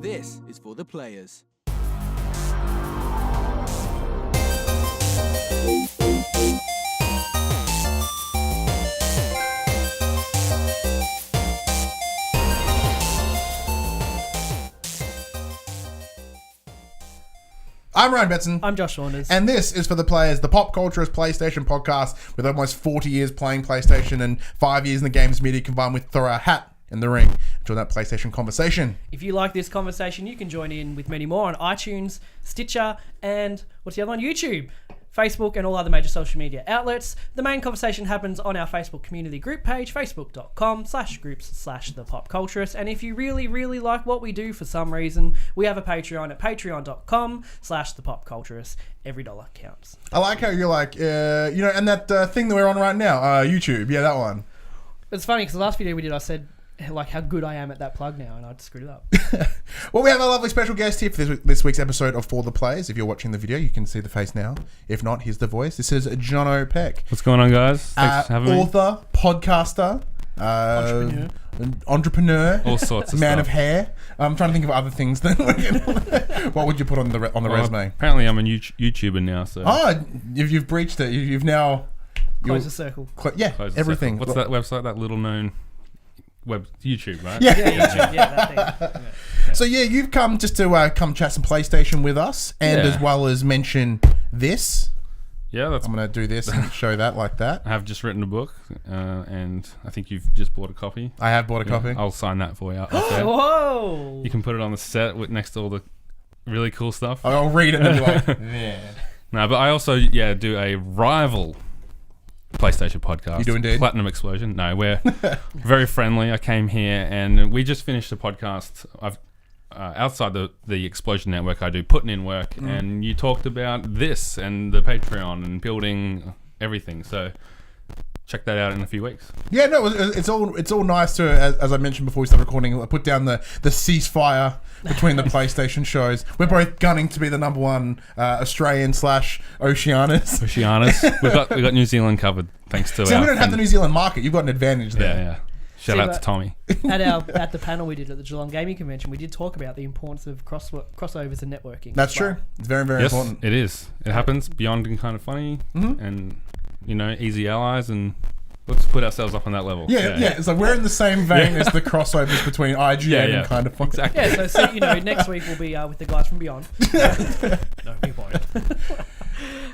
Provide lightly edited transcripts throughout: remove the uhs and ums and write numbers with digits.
This is for the players. I'm Ryan Betson. I'm Josh Saunders. And this is for the players, the Pop Culturist PlayStation podcast with almost 40 years playing PlayStation and 5 years in the games media combined with throw our hat in the ring. Join that PlayStation conversation. If you like this conversation, you can join in with many more on iTunes, Stitcher, and what's the other one? YouTube, Facebook, and all other major social media outlets. The main conversation happens on our Facebook community group page, facebook.com/groups/thepopculturist. And if you really, really like what we do for some reason, we have a Patreon at patreon.com/thepopculturist. Every dollar counts. I like how you're like, and that thing that we're on right now, YouTube. Yeah, that one. It's funny because the last video we did, I said like how good I am at that plug now, and I screwed it up. Well, we have a lovely special guest here for this week's episode of For the Players. If you're watching the video, you can see the face now. If not, here's the voice. This is Jono Peck. What's going on, guys? Thanks for having me. Author, podcaster, entrepreneur, all sorts of man stuff. of hair. I'm trying to think of other things. What would you put on the resume? Apparently, I'm a YouTuber now. So You've breached it. You've now Close the circle. Close the everything. circle. What's that website? That little known YouTube, right? Yeah. YouTube, that thing. Yeah. So you've come just to come chat some PlayStation with us, and as well as mention this. Yeah, I'm going to do this and show that like that. I have just written a book, and I think you've just bought a copy. I have bought a copy. I'll sign that for you. Whoa! You can put it on the set next to all the really cool stuff. I'll read it and be like, yeah. No, but I also do a rival PlayStation podcast. You do indeed. Platinum Explosion. No, we're very friendly. I came here and we just finished a podcast. I've outside the Explosion Network, I do putting in work, and you talked about this and the Patreon and building everything. So check that out in a few weeks. Yeah, no, it's all nice to, as I mentioned before we started recording, put down the ceasefire between the PlayStation shows. We're both gunning to be the number one Australian / Oceanus. we got New Zealand covered thanks to. So we don't have the New Zealand market. You've got an advantage there. Yeah. Shout out to Tommy. At the panel we did at the Geelong Gaming Convention, we did talk about the importance of crossovers and networking. That's true. It's very, very important. It is. It happens beyond and kind of funny, and easy allies, and let's put ourselves up on that level. Yeah. So we're in the same vein as the crossovers between IGN and kind of funny. Exactly. Yeah. So next week we'll be with the guys from Beyond. No, we won't.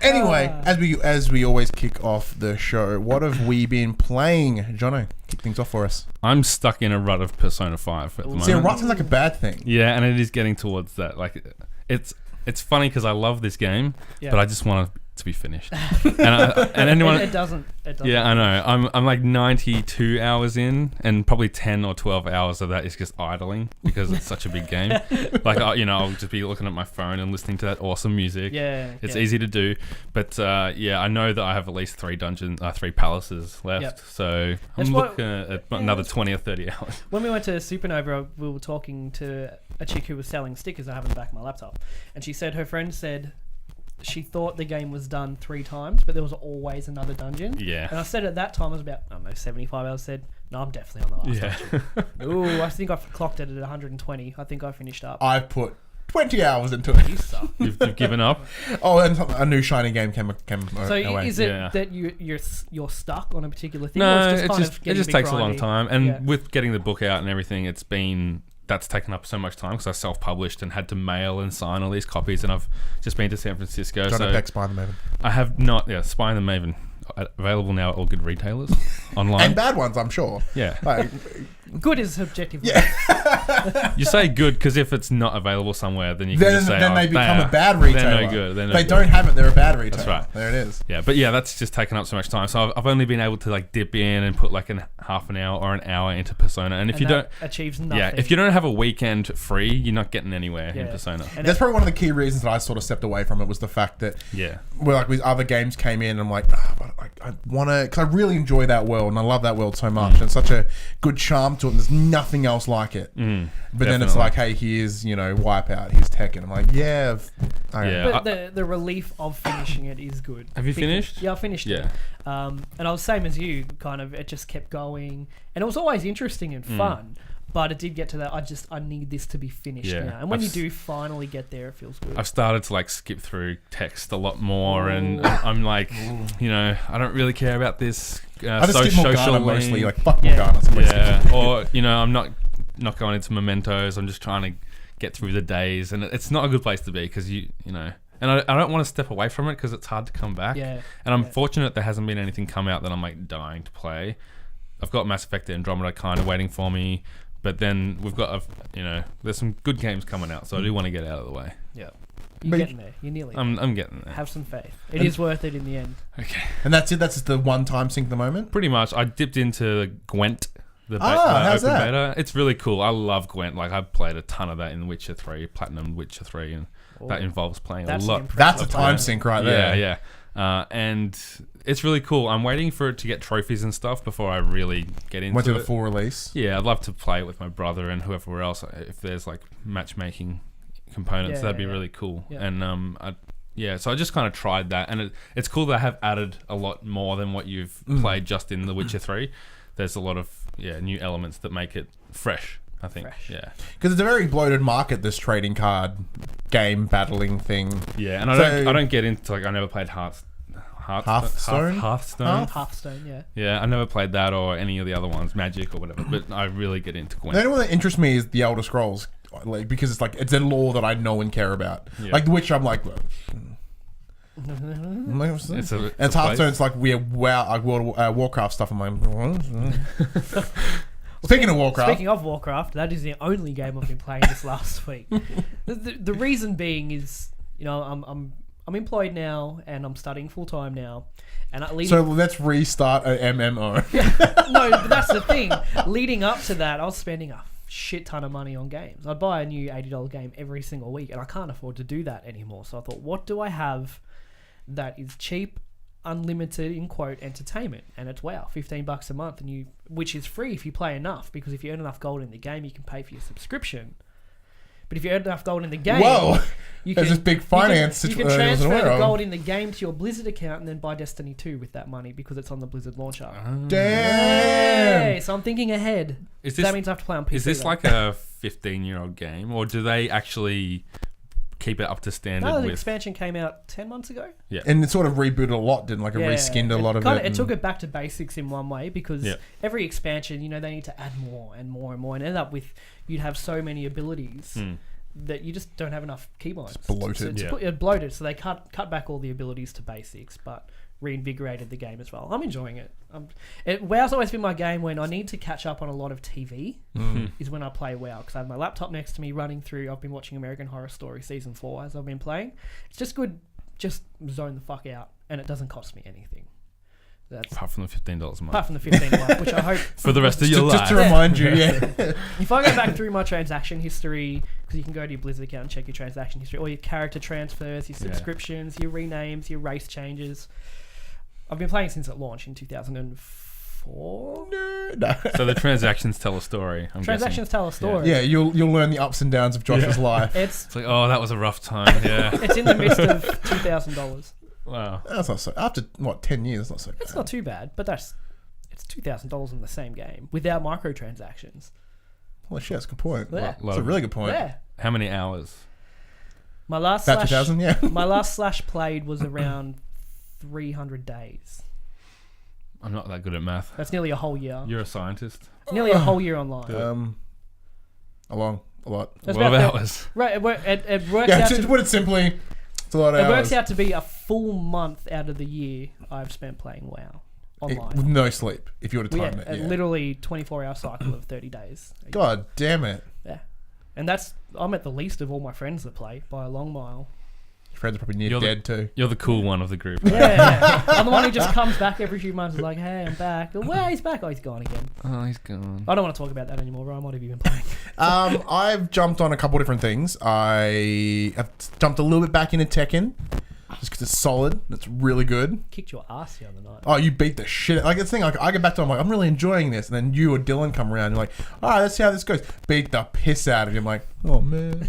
Anyway, as we always kick off the show, what have we been playing? Jono, kick things off for us. I'm stuck in a rut of Persona 5 at the moment. See, a rut sounds like a bad thing. Yeah, and it is getting towards that. Like, it's funny because I love this game, but I just want to be finished. And anyone, it doesn't. Yeah, I know. I'm like 92 hours in, and probably 10 or 12 hours of that is just idling because it's such a big game. Like, I'll just be looking at my phone and listening to that awesome music. Yeah, it's easy to do, but I know that I have at least 3 palaces left. Yep. So I'm looking at another 20 or 30 hours. When we went to Supernova, we were talking to a chick who was selling stickers I have in the back of my laptop, and she said her friend said she thought the game was done 3 times, but there was always another dungeon. Yeah. And I said at that time, I was about, 75 hours. Said, no, I'm definitely on the last dungeon. Ooh, I think I clocked it at 120. I think I finished up. I put 20 hours into it. You suck. You've given up? Oh, and a new shiny game came So away. is it that you're stuck on a particular thing? No, or it just takes a long time. And with getting the book out and everything, that's taken up so much time because I self-published and had to mail and sign all these copies, and I've just been to San Francisco. Jono Peck, Spy the Maven. I have not. Yeah, Spy the Maven. Available now at all good retailers online. And bad ones, I'm sure. Yeah. Good is subjective. Yeah. You say good because if it's not available somewhere, then you can just say, then they become a bad retailer. They're no good. They don't have it, they're a bad retailer. That's right. There it is. Yeah, but that's just taken up so much time. So I've only been able to like dip in and put like half an hour or an hour into Persona. And if you don't achieves nothing. Yeah, if you don't have a weekend free, you're not getting anywhere in Persona. And that's probably one of the key reasons that I sort of stepped away from it was the fact that with other games came in, I'm like, I want to, because I really enjoy that world and I love that world so much. And it's such a good charm to it, and there's nothing else like it. But then it's like, hey, here's Wipeout, here's Tekken. I'm like, but the relief of finishing it is good. Have you finished? Yeah, I finished it. And I was same as you, kind of. It just kept going, and it was always interesting and fun. But it did get to that. I need this to be finished now. And when you do finally get there, it feels good. I've started to like skip through text a lot more, and I'm like, you know, I don't really care about this. I just skip Morgana mostly. Like fuck Morgana. Yeah. Or you know, I'm not going into mementos. I'm just trying to get through the days, and it's not a good place to be because you know. And I don't want to step away from it because it's hard to come back. Yeah. And I'm fortunate there hasn't been anything come out that I'm like dying to play. I've got Mass Effect Andromeda kind of waiting for me. But then we've got, you know, there's some good games coming out, so I do want to get out of the way. Yeah. You're getting there. You're nearly there. I'm getting there. Have some faith. It is worth it in the end. Okay. And that's it? That's just the one-time sync at the moment? Pretty much. I dipped into Gwent, the how's open that? beta. It's really cool. I love Gwent. Like, I've played a ton of that in Witcher 3, Platinum Witcher 3, and that involves playing a lot. That's a time sync right there. Yeah. And it's really cool. I'm waiting for it to get trophies and stuff before I really get into it. Went to the full release? Yeah, I'd love to play it with my brother and whoever else. If there's like matchmaking components, that'd be really cool. Yeah. And so I just kind of tried that, and it's cool that I have added a lot more than what you've played just in The Witcher 3. There's a lot of new elements that make it fresh. I think, because it's a very bloated market, this trading card game battling thing. Yeah, and I don't get into like I never played Hearthstone. Yeah, I never played that or any of the other ones, Magic or whatever. But I really get into Gwent. The only one that interests me is the Elder Scrolls, like, because it's a lore that I know and care about. Yeah. Like The Witcher, I'm like. It's Hearthstone. It's like weird Warcraft stuff. I'm like. Speaking of Warcraft, that is the only game I've been playing this last week. The reason being is, you know, I'm employed now and I'm studying full time now, and so let's restart an MMO. No, but that's the thing. Leading up to that, I was spending a shit ton of money on games. I'd buy a new $80 game every single week, and I can't afford to do that anymore. So I thought, what do I have that is cheap, unlimited in quote entertainment? And it's $15 a month, and which is free if you play enough, because if you earn enough gold in the game, you can pay for your subscription. But if you earn enough gold in the game, there's this big finance you can transfer the gold in the game to your Blizzard account and then buy Destiny 2 with that money because it's on the Blizzard launcher. Damn! Hey, so I'm thinking ahead. That means I have to play on PC. Is this like a 15-year-old game, or do they actually keep it up to standard? No, the expansion came out 10 months ago. Yeah, and it sort of rebooted a lot, didn't it? Like it reskinned a lot of it. It took it back to basics in one way, because every expansion, you know, they need to add more and more and more, and end up with you'd have so many abilities that you just don't have enough keybinds. It's bloated. It's bloated, so they cut back all the abilities to basics, but reinvigorated the game as well. I'm enjoying it. WoW's always been my game when I need to catch up on a lot of TV is when I play WoW, because I have my laptop next to me running through. I've been watching American Horror Story Season 4 as I've been playing. It's just good. Just zone the fuck out, and it doesn't cost me anything. Apart from the $15 a month. Apart from the $15 a month, which I hope... For the rest of your life. Just to remind you, If I go back through my transaction history, because you can go to your Blizzard account and check your transaction history, all your character transfers, your subscriptions, your renames, your race changes. I've been playing since it launched in 2004. No. So the transactions tell a story. Transactions tell a story. Yeah, you'll learn the ups and downs of Josh's life. It's like, oh, that was a rough time. Yeah. It's in the midst of $2,000. Wow. That's not so. After 10 years, that's not so bad. It's not too bad, but it's $2,000 in the same game without microtransactions. Well, shit, that's a good point. Yeah. That's a really good point. Yeah. How many hours? My last About 2000, yeah. My last slash played was around 300 days. I'm not that good at math. That's nearly a whole year. You're a scientist. Nearly a whole year online. A lot. What about hours? Right, it works out to put it simply, it's a lot of hours. It works out to be a full month out of the year I've spent playing WoW online. With no sleep, if you were to time it. Literally 24-hour cycle of 30 days. God damn it. Yeah. And I'm at the least of all my friends that play by a long mile. Your friends are probably near dead too. You're the cool one of the group. Yeah. I'm the one who just comes back every few months and is like, hey, I'm back. Well, he's back. Oh, he's gone again. Oh, he's gone. I don't want to talk about that anymore, Ryan. What have you been playing? I've jumped on a couple different things. I have jumped a little bit back into Tekken. Just because it's solid. It's really good. Kicked your ass the other night. Oh, you beat the shit. Like, this thing, like, I get back to it, I'm like, I'm really enjoying this. And then you or Dylan come around and you're like, all right, let's see how this goes. Beat the piss out of you. I'm like, oh, man.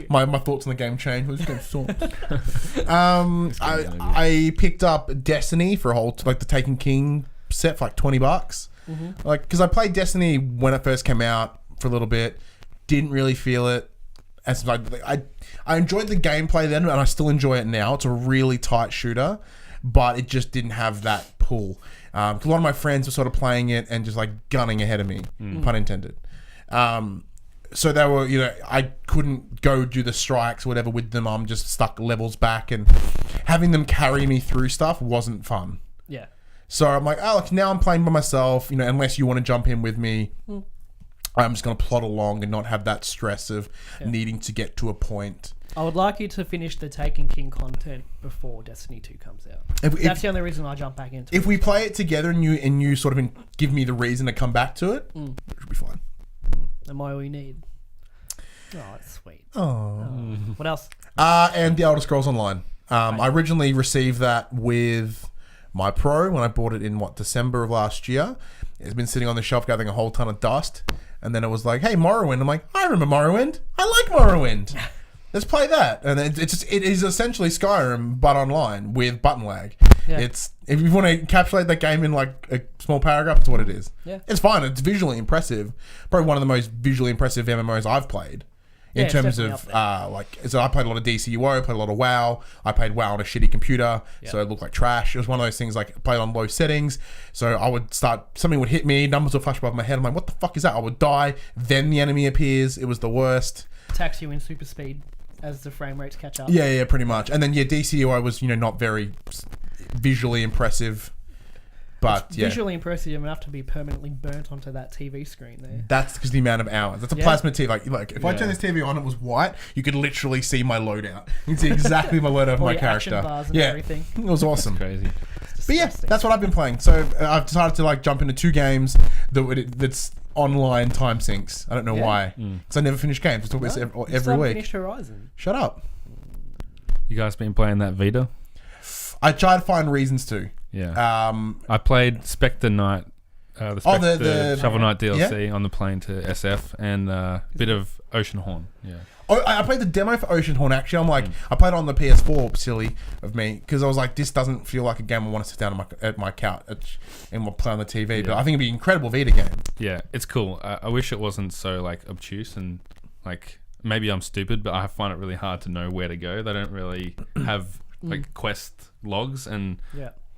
My thoughts on the game changed. Well, this game sucks. I picked up Destiny for a whole, like, the Taken King set for like $20. Like, because I played Destiny when it first came out for a little bit. Didn't really feel it. As like I enjoyed the gameplay then, and I still enjoy it now. It's a really tight shooter, but it just didn't have that pull. 'Cause a lot of my friends were sort of playing it and just like gunning ahead of me, pun intended. So they were, I couldn't go do the strikes or whatever with them. I'm just stuck levels back, and having them carry me through stuff wasn't fun. Yeah. So I'm like, Alex, now I'm playing by myself. Unless you want to jump in with me. I'm just going to plod along and not have that stress of needing to get to a point. I would like you to finish the Taken King content before Destiny 2 comes out. That's the only reason I jump back into it. If we play it together and you sort of give me the reason to come back to it, it should be fine. Am I all you need? Oh, that's sweet. Oh. What else? And the Elder Scrolls Online. I originally received that with my Pro when I bought it in, December of last year. It's been sitting on the shelf gathering a whole ton of dust. And then it was like, hey, Morrowind. I'm like, I remember Morrowind. I like Morrowind. Let's play that. And it is essentially Skyrim, but online with button lag. Yeah. If you want to encapsulate that game in like a small paragraph, it's what it is. Yeah. It's fine. It's visually impressive. Probably one of the most visually impressive MMOs I've played. In terms of so I played a lot of DCUO, played a lot of WoW. I played WoW on a shitty computer, so it looked like trash. It was one of those things like I played on low settings. So I would something would hit me, numbers would flash above my head. I'm like, what the fuck is that? I would die. Then the enemy appears. It was the worst. Attacks you in super speed as the frame rates catch up. Yeah, pretty much. And then DCUO was not very visually impressive. But it's visually impressive enough to be permanently burnt onto that TV screen there. That's because the amount of hours. That's a plasma TV. Like if I turn this TV on, it was white. You could literally see my loadout. You can see exactly my loadout of my character. Action bars and everything. It was awesome. That's crazy. But yeah, that's what I've been playing. So I've decided to jump into 2 games that's online time sinks. I don't know why. Because I never finish games. I talk about this every week. Finished Horizon. Shut up. You guys been playing that Vita? I try to find reasons to. Yeah. I played Spectre Knight, the Shovel Knight DLC on the plane to SF, and a bit of Ocean Horn. Yeah. Oh, I played the demo for Ocean Horn. Actually, I'm like, I played it on the PS4. Silly of me, because I was like, this doesn't feel like a game I want to sit down at my couch and play on the TV. Yeah. But I think it'd be an incredible Vita game. Yeah, it's cool. I wish it wasn't so obtuse and maybe I'm stupid, but I find it really hard to know where to go. They don't really have quest logs and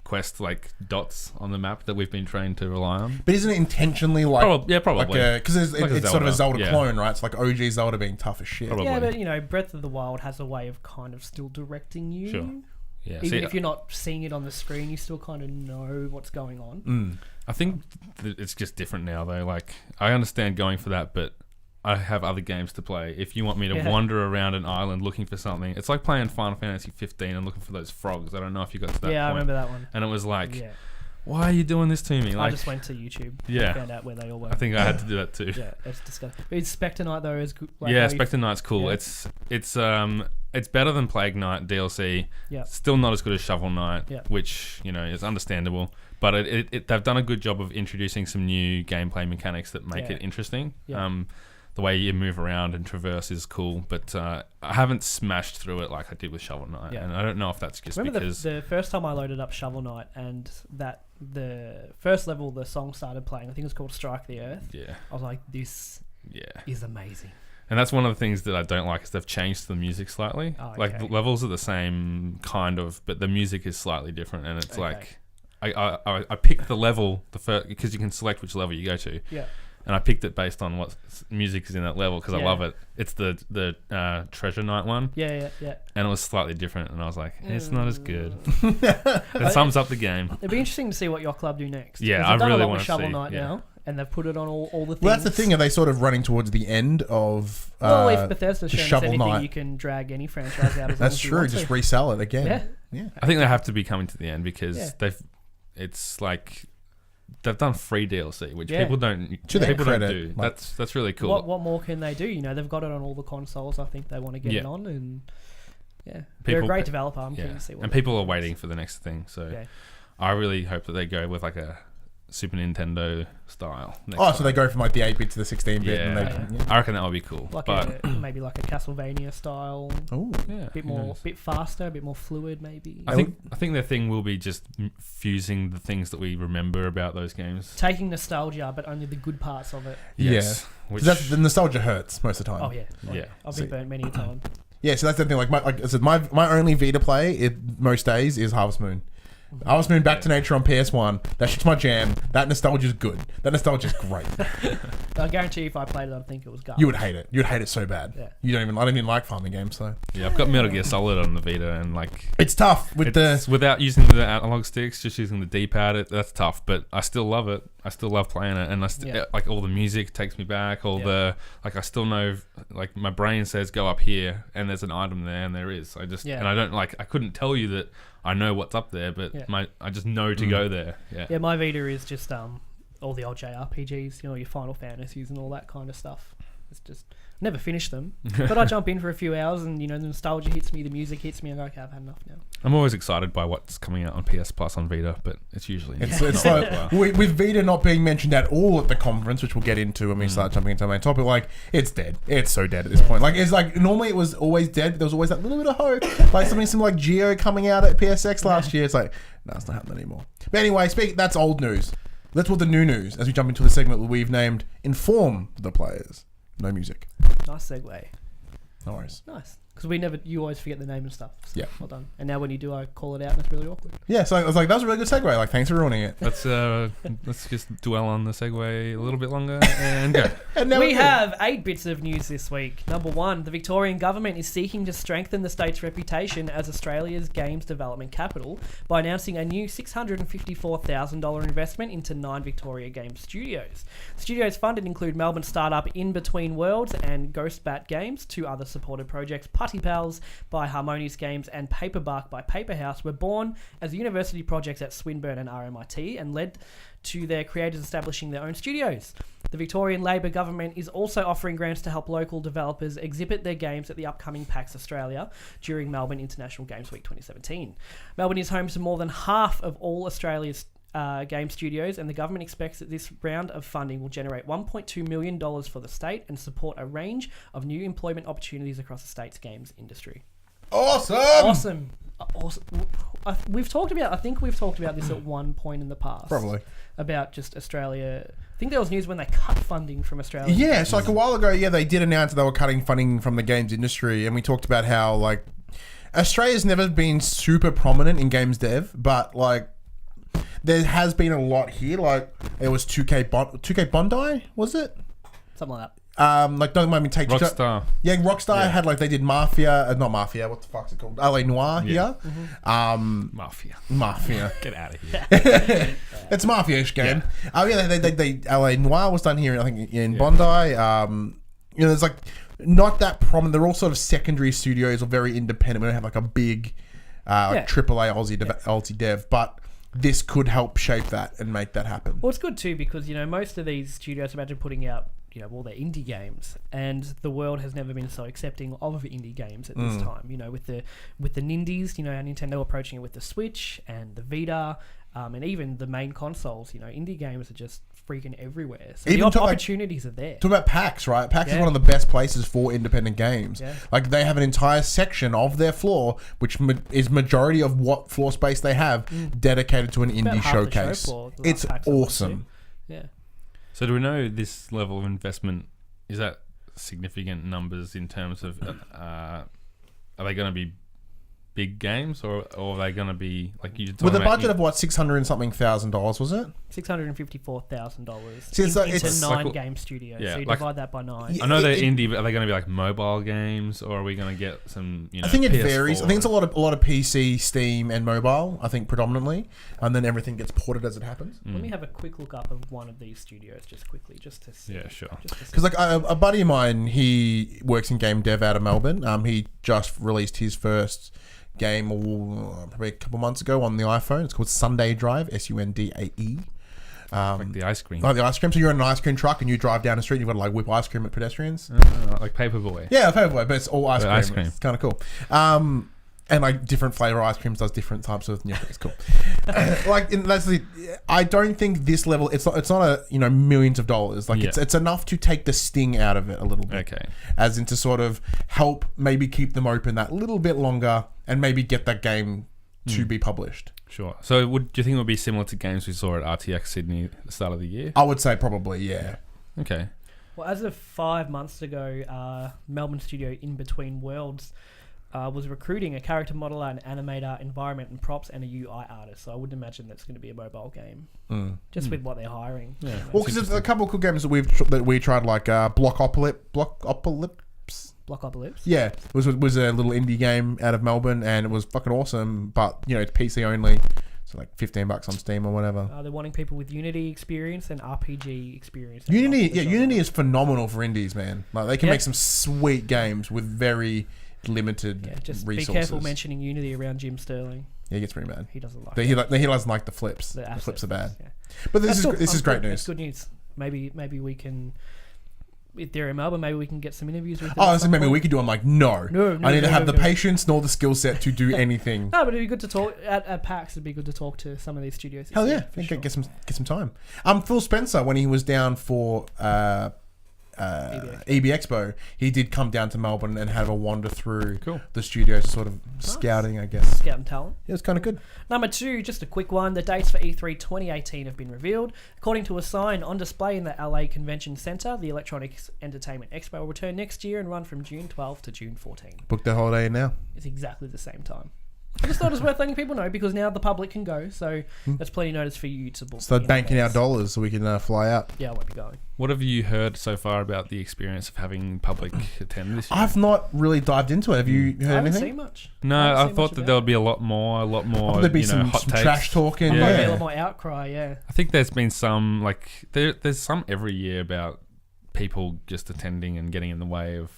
quest dots on the map that we've been trained to rely on. But isn't it intentionally probably because it's sort of a Zelda clone, right? It's like OG Zelda being tough as shit. Probably. Yeah, but Breath of the Wild has a way of kind of still directing you. Sure. Yeah. Even if you're not seeing it on the screen, you still kind of know what's going on. I think it's just different now, though. I understand going for that, but I have other games to play. If you want me to wander around an island looking for something, it's like playing Final Fantasy 15 and looking for those frogs. I don't know if you got to that point. Yeah, I remember that one. And it was why are you doing this to me? I just went to YouTube and found out where they all were. I think I had to do that too. Yeah, it's disgusting. It's Spectre Knight though is good. Spectre Knight's cool. Yeah. It's better than Plague Knight DLC. Yeah. Still not as good as Shovel Knight, which is understandable. But they've done a good job of introducing some new gameplay mechanics that make it interesting. Yeah. The way you move around and traverse is cool, but I haven't smashed through it like I did with Shovel Knight, and I don't know if that's just because... the first time I loaded up Shovel Knight and the first level the song started playing, I think it was called Strike the Earth. Yeah. I was like, this is amazing. And that's one of the things that I don't like is they've changed the music slightly. Oh, okay. The levels are the same, kind of, but the music is slightly different, and it's I picked the level because you can select which level you go to. Yeah. And I picked it based on what music is in that level because I love it. It's the Treasure Knight one. Yeah. And it was slightly different, and I was like, it's not as good. It sums up the game. It'd be interesting to see what Yacht Club do next. Yeah, I really want to see. Shovel Knight now, and they've put it on all the things. Well, that's the thing. Are they sort of running towards the end of if Bethesda's shown us anything, Knight. You can drag any franchise out as That's true. Just Just resell it again. Yeah. I think they have to be coming to the end because it's like... They've done free DLC, which people don't do. That's really cool. What more can they do? They've got it on all the consoles. I think they want to get it on, and they're a great developer. I'm keen to see what. And people are waiting for the next thing. So I really hope that they go with a Super Nintendo style. So they go from like the 8-bit to the 16-bit. Yeah, I reckon that would be cool. Maybe like a Castlevania style. Oh, yeah, bit faster, a bit more fluid, maybe. I think their thing will be just fusing the things that we remember about those games, taking nostalgia, but only the good parts of it. Yes. Yeah, the nostalgia hurts most of the time. Oh yeah. I've been burnt many a time. Yeah, so that's the thing. Like I said, my only Vita play most days is Harvest Moon. Harvest Moon Back to Nature on PS1. That shit's my jam. That nostalgia's good. That nostalgia's great. I guarantee you if I played it, I'd think it was garbage. You would hate it. You'd hate it so bad. Yeah. I don't even like farming games, so. Yeah, I've got Metal Gear Solid on the Vita, and like it's tough without using the analog sticks, just using the D-pad. That's tough, but I still love it. I still love playing it, and like all the music takes me back. I still know, like my brain says go up here, and there's an item there, and there is. And I don't I couldn't tell you that I know what's up there, but I just know to go there. Yeah, my Vita is just all the old JRPGs, your Final Fantasies and all that kind of stuff. It's just never finished them, but I jump in for a few hours, and the nostalgia hits me, the music hits me, and I go, okay, I've had enough now. I'm always excited by what's coming out on PS Plus on Vita, but it's usually it's like with Vita not being mentioned at all at the conference, which we'll get into when we start jumping into the main topic. Like it's dead. It's so dead at this point. Like it's like normally it was always dead, but there was always that little bit of hope. Like something like Geo coming out at PSX last year. It's like no, it's not happening anymore. But anyway, that's old news. Let's talk the new news as we jump into the segment that we've named "Inform the Players." No music. Nice segue. No worries. Nice. Because you always forget the name and stuff. So yeah. Well done. And now when you do, I call it out and it's really awkward. Yeah, so I was like, that was a really good segue. Like, thanks for ruining it. Let's just dwell on the segue a little bit longer and go. We have 8 bits of news this week. Number 1, the Victorian government is seeking to strengthen the state's reputation as Australia's games development capital by announcing a new $654,000 investment into 9 Victoria Games studios. Studios funded include Melbourne startup In Between Worlds and Ghost Bat Games. 2 other supported projects, Putty Pals by Harmonious Games and Paperbark by Paperhouse, were born as university projects at Swinburne and RMIT and led to their creators establishing their own studios. The Victorian Labor government is also offering grants to help local developers exhibit their games at the upcoming PAX Australia during Melbourne International Games Week 2017. Melbourne is home to more than half of all Australia's game studios, and the government expects that this round of funding will generate $1.2 million for the state and support a range of new employment opportunities across the state's games industry. Awesome. I think we've talked about this at one point in the past. Probably. About just Australia. I think there was news when they cut funding from Australia. Yeah, so like a while ago, they did announce that they were cutting funding from the games industry, and we talked about how like Australia's never been super prominent in games dev, but like there has been a lot here. Like it was 2K Bondi, was it? Something like that. Like don't mind me take Rockstar. Yeah, Rockstar had like they did Mafia, not Mafia. What the fuck's it called? LA Noire here. Mafia. Get out of here. It's a Mafia-ish game. They LA Noire was done here. I think in Bondi. There's like not that prominent. They're all sort of secondary studios or very independent. We don't have like a big AAA Aussie dev, but this could help shape that and make that happen. Well, it's good too because most of these studios imagine putting out all their indie games, and the world has never been so accepting of indie games at this time. With the Nindies, Nintendo approaching it with the Switch and the Vita, and even the main consoles. Indie games are just freaking everywhere. So even the opportunities are there. Talk about PAX, right? PAX is one of the best places for independent games. Yeah. Like they have an entire section of their floor, which is majority of what floor space they have, dedicated to an indie showcase. It's awesome. Yeah. So do we know this level of investment, is that significant numbers in terms of, are they going to be big games or are they going to be, like you with a budget of what, $600,000, was it? $654,000 into 9 game studios. Yeah, so you divide that by 9. I know they're indie, but are they going to be like mobile games, or are we going to get some? I think it varies. I think it's a lot of PC, Steam, and mobile. I think predominantly, and then everything gets ported as it happens. Let me have a quick look up of one of these studios, just quickly, just to see. Yeah, sure. Because like a buddy of mine, he works in game dev out of Melbourne. He just released his first game probably a couple months ago on the iPhone. It's called Sunday Drive, Sundae. Like the ice cream. Like the ice cream. So you're in an ice cream truck and you drive down the street and you've got to like whip ice cream at pedestrians. Like Paperboy. Yeah, Paperboy, but it's all ice cream. It's kind of cool. And like different flavor ice creams does different types of it's cool. I don't think this level. It's not a millions of dollars. Like it's enough to take the sting out of it a little bit. Okay. As in to sort of help maybe keep them open that little bit longer and maybe get that game to be published. Sure. So do you think it would be similar to games we saw at RTX Sydney at the start of the year? I would say probably, yeah. Okay. Well, as of 5 months ago, Melbourne studio In Between Worlds was recruiting a character modeler, an animator, environment and props, and a UI artist. So I wouldn't imagine that's going to be a mobile game, just with what they're hiring. Yeah. Well, because there's a couple of cool games that we tried, like Blockopolis. Yeah, it was a little indie game out of Melbourne, and it was fucking awesome. But it's PC only, so like $15 on Steam or whatever. They're wanting people with Unity experience and RPG experience. Unity is phenomenal for indies, man. Like they can make some sweet games with very limited just resources. Be careful mentioning Unity around Jim Sterling. Yeah, he gets pretty mad. He doesn't like it. He doesn't like the flips. The flips are bad. Yeah. But this is great news. It's good news. Maybe we can, if they're in Melbourne, maybe we can get some interviews with them. Oh, so maybe we could do. I'm like, no. I neither have the patience nor the skill set to do anything. No, but it'd be good to talk at PAX. It'd be good to talk to some of these studios. Hell yeah, get some time. Phil Spencer, when he was down for EB Expo, he did come down to Melbourne and have a wander through the studios, sort of scouting, I guess. Scouting talent. Yeah, it was kind of good. Number 2, just a quick one. The dates for E3 2018 have been revealed. According to a sign on display in the LA Convention Center, the Electronics Entertainment Expo will return next year and run from June 12 to June 14. Book the holiday now. It's exactly the same time. I just thought it was worth letting people know because now the public can go, so that's plenty of notice for you to book. Start banking our dollars so we can fly out. Yeah, I won't be going. What have you heard so far about the experience of having public attend this year? I've not really dived into it. Have you heard anything? I haven't seen much. No, I thought that there would be a lot more. There'd be some hot takes. trash talking. There'd be a lot more outcry. Yeah. I think there's been some there's some every year about people just attending and getting in the way of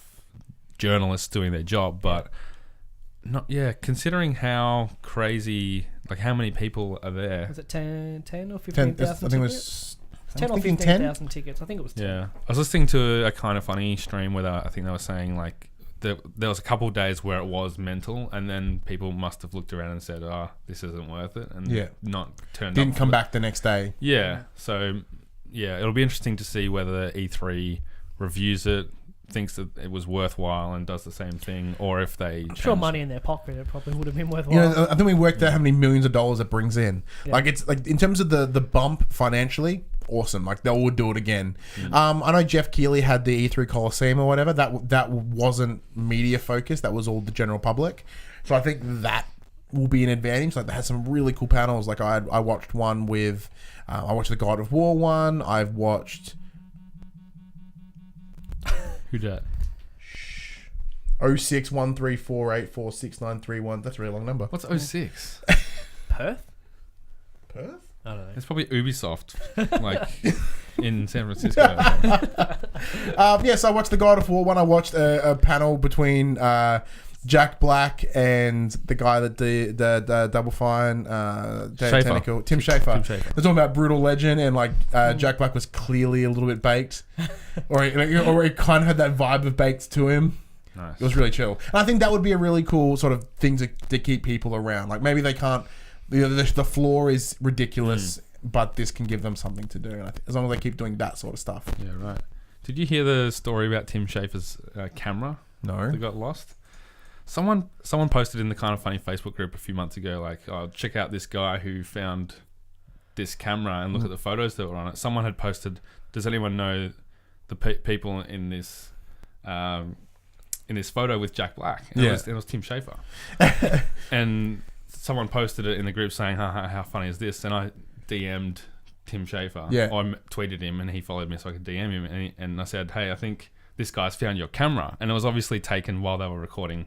journalists doing their job, but. Considering how crazy, like how many people are there. Was it 10 or 15,000 tickets? I think it was 10 or 15,000 tickets. I think it was 10. Yeah. I was listening to a kind of funny stream where I think they were saying like there was a couple of days where it was mental and then people must have looked around and said, this isn't worth it, and not turned up. Didn't come back the next day. Yeah. So, it'll be interesting to see whether E3 reviews it, thinks that it was worthwhile and does the same thing, or if they... I'm sure money in their pocket, it probably would have been worthwhile. I think we worked out how many millions of dollars it brings in. Yeah. Like, it's like in terms of the bump financially, awesome. Like, they would do it again. I know Jeff Keighley had the E3 Coliseum or whatever. That wasn't media focused. That was all the general public. So I think that will be an advantage. Like, they had some really cool panels. Like, I watched one with... I watched the God of War one. I've watched... Who dat? 0613484691. That's a really long number. What's 06? Perth? I don't know. It's probably Ubisoft, like in San Francisco. So I watched the God of War one. I watched a panel between Jack Black and the guy that did the Double Fine, Tim Schafer. They're talking about Brutal Legend, and like Jack Black was clearly a little bit baked, or he kind of had that vibe of baked to him. Nice. It was really chill, and I think that would be a really cool sort of thing to keep people around. Like maybe they can't. The floor is ridiculous, but this can give them something to do. And I think as long as they keep doing that sort of stuff. Yeah, right. Did you hear the story about Tim Schafer's camera? No. That got lost? Someone posted in the Kind of Funny Facebook group a few months ago, like, check out this guy who found this camera and look at the photos that were on it. Someone had posted, does anyone know the people in this photo with Jack Black? And it was Tim Schafer. And someone posted it in the group saying, how funny is this? And I DM'd Tim Schafer. Yeah. I tweeted him and he followed me so I could DM him. And I said, hey, I think this guy's found your camera. And it was obviously taken while they were recording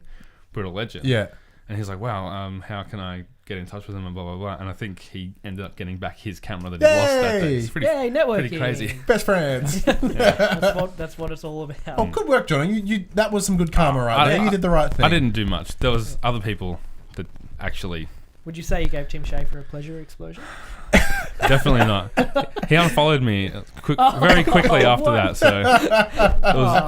Brutal Legend. Yeah. And he's like, wow, how can I get in touch with him and blah, blah, blah. And I think he ended up getting back his camera that he lost that day. It's networking. Pretty crazy. Best friends. That's what it's all about. Oh, good work, Jono. You that was some good karma there. You did the right thing. I didn't do much. There was other people that actually... Would you say you gave Tim Schafer a pleasure explosion? Definitely not. He unfollowed me very quickly after that, so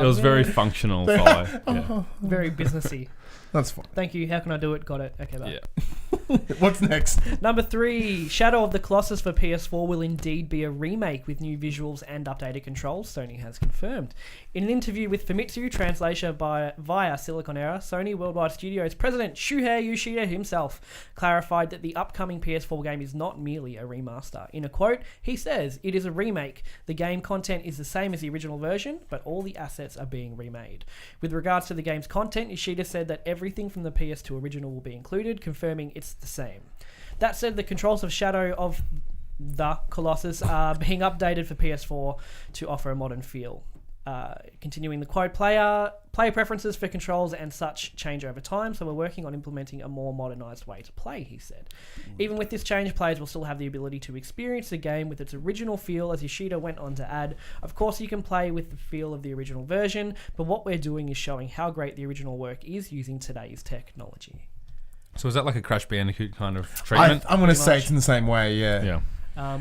it was very functional follow. Yeah. Very businessy. That's fine. Thank you. How can I do it? Got it. Okay, bye. Yeah. What's next? Number 3, Shadow of the Colossus for PS4 will indeed be a remake with new visuals and updated controls, Sony has confirmed. In an interview with Famitsu, translation via Silicon Era, Sony Worldwide Studios president Shuhei Yoshida himself clarified that the upcoming PS4 game is not merely a remaster. In a quote, he says, "It is a remake. The game content is the same as the original version, but all the assets are being remade." With regards to the game's content, Yoshida said that everything from the PS2 original will be included, confirming it's the same. That said, the controls of Shadow of the Colossus are being updated for PS4 to offer a modern feel. Continuing the quote, player preferences for controls and such change over time, so we're working on implementing a more modernised way to play, he said. Even with this change, players will still have the ability to experience the game with its original feel, as Yoshida went on to add. Of course, you can play with the feel of the original version, but what we're doing is showing how great the original work is using today's technology. So is that like a Crash Bandicoot kind of treatment? I'm going to say it's in the same way, yeah. Yeah.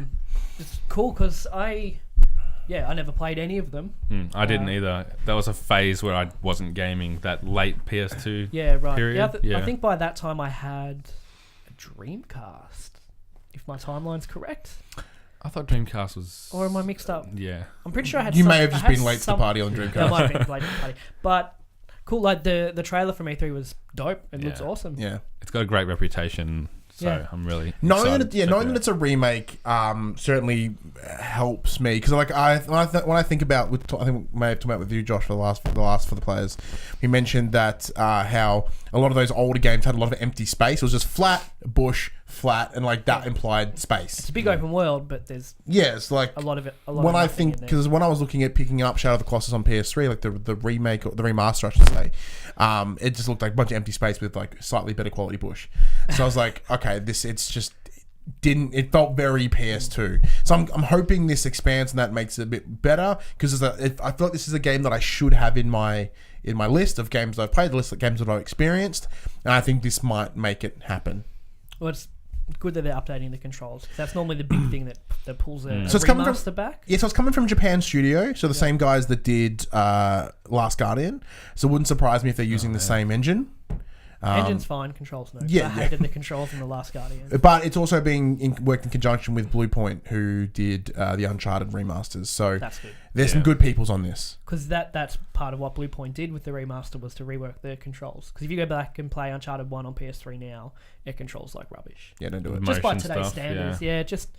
It's cool because I never played any of them. I didn't either. That was a phase where I wasn't gaming, that late PS2 period. I think by that time I had a Dreamcast, if my timeline's correct. I thought Dreamcast was... Or am I mixed up? Yeah. I'm pretty sure I had You may have just been late to the party on Yeah, I Dreamcast. might have been late to the party. But cool, like the trailer from E3 was dope. It looks awesome. Yeah. It's got a great reputation, so I'm really knowing excited that it's a remake certainly helps me, because like when I think about I think we may have talked about with you, Josh, for the players, we mentioned that how a lot of those older games had a lot of empty space. It was just flat flat, and like that implied space. It's a big open world, but there's it's like a lot of it. When I think, because when I was looking at picking up Shadow of the Colossus on PS3, like the remake or the remaster, I should say, it just looked like a bunch of empty space with like slightly better quality bush. So I was like, okay, it felt very PS2. So I'm hoping this expands and that makes it a bit better, because I feel like this is a game that I should have in my list of games that I've played, the list of games that I've experienced, and I think this might make it happen. Well, it's good that they're updating the controls. That's normally the big thing that pulls a So it's coming from remaster back. Yeah, so it's coming from Japan Studio, so the same guys that did Last Guardian. So it wouldn't surprise me if they're using the same engine. Engine's fine, controls no. Yeah, I hated the controls in the Last Guardian. But it's also being worked in conjunction with Bluepoint, who did the Uncharted remasters. So That's good. There's some good peoples on this. Because that's part of what Bluepoint did with the remaster, was to rework the controls. Because if you go back and play Uncharted 1 on PS3 now, it controls like rubbish. Yeah, don't do it. Just by Motion today's stuff, standards. Yeah, just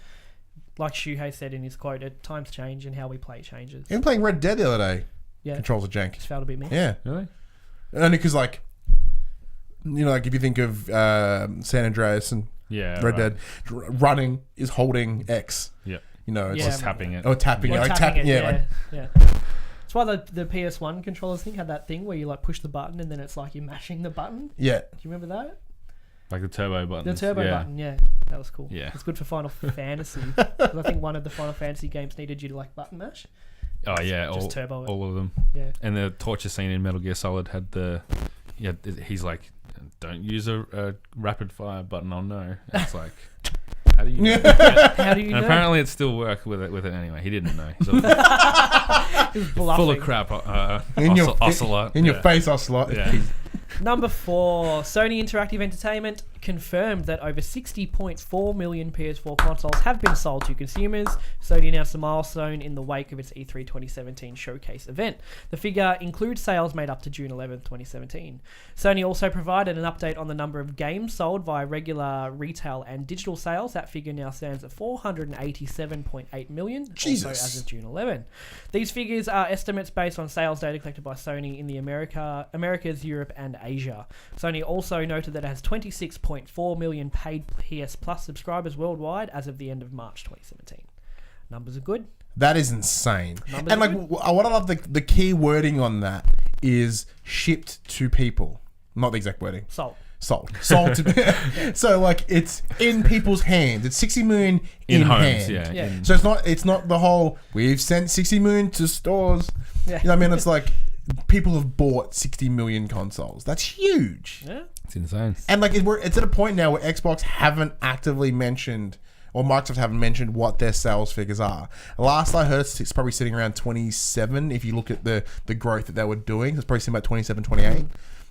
like Shuhei said in his quote, times change and how we play changes. Even playing Red Dead the other day, Yeah, controls are jank. just felt a bit meh. Yeah. Really? Only because, like, you know, like if you think of San Andreas and Red Dead, running is holding X. Yeah. You know, it's Yeah, just tapping it. or tapping, Or like tapping tapping, it, yeah. That's why the PS1 controllers thing had that thing where you like push the button and then it's like you're mashing the button. Yeah. Do you remember that? Like the turbo button. The turbo button, yeah. That was cool. Yeah. It's good for Final Fantasy. 'Cause I think one of the Final Fantasy games needed you to like button mash. Oh yeah, Just turbo it. all of them. Yeah. And the torture scene in Metal Gear Solid had he's like, don't use a rapid fire button. Oh no, and it's like, how do you know? How do you And know? apparently it still worked with it anyway. He didn't know. He's He was full bluffing. of crap. Ocelot. In your face, Ocelot. Yeah. Number 4, Sony Interactive Entertainment confirmed that over 60.4 million PS4 consoles have been sold to consumers. Sony announced a milestone in the wake of its E3 2017 showcase event. The figure includes sales made up to June 11th, 2017. Sony also provided an update on the number of games sold via regular retail and digital sales. That figure now stands at 487.8 million, Jesus. also as of June 11. These figures are estimates based on sales data collected by Sony in the Americas, Europe, and Asia. Sony also noted that it has 26.4 million paid PS Plus subscribers worldwide as of the end of March 2017. Numbers are good. That is insane. Numbers And like, are good. what I love, the key wording on that is shipped to people. Not the exact wording. Sold. Sold to So like, it's in people's hands. It's 60 million in homes. hand. Yeah. In- So it's not the whole we've sent 60 million to stores. Yeah. You know what I mean? It's like people have bought 60 million consoles. That's huge. Yeah. It's insane. And like, it's at a point now where Xbox haven't actively mentioned or Microsoft haven't mentioned what their sales figures are. Last I heard, it's probably sitting around 27. If you look at the growth that they were doing, it's probably sitting about 27, 28.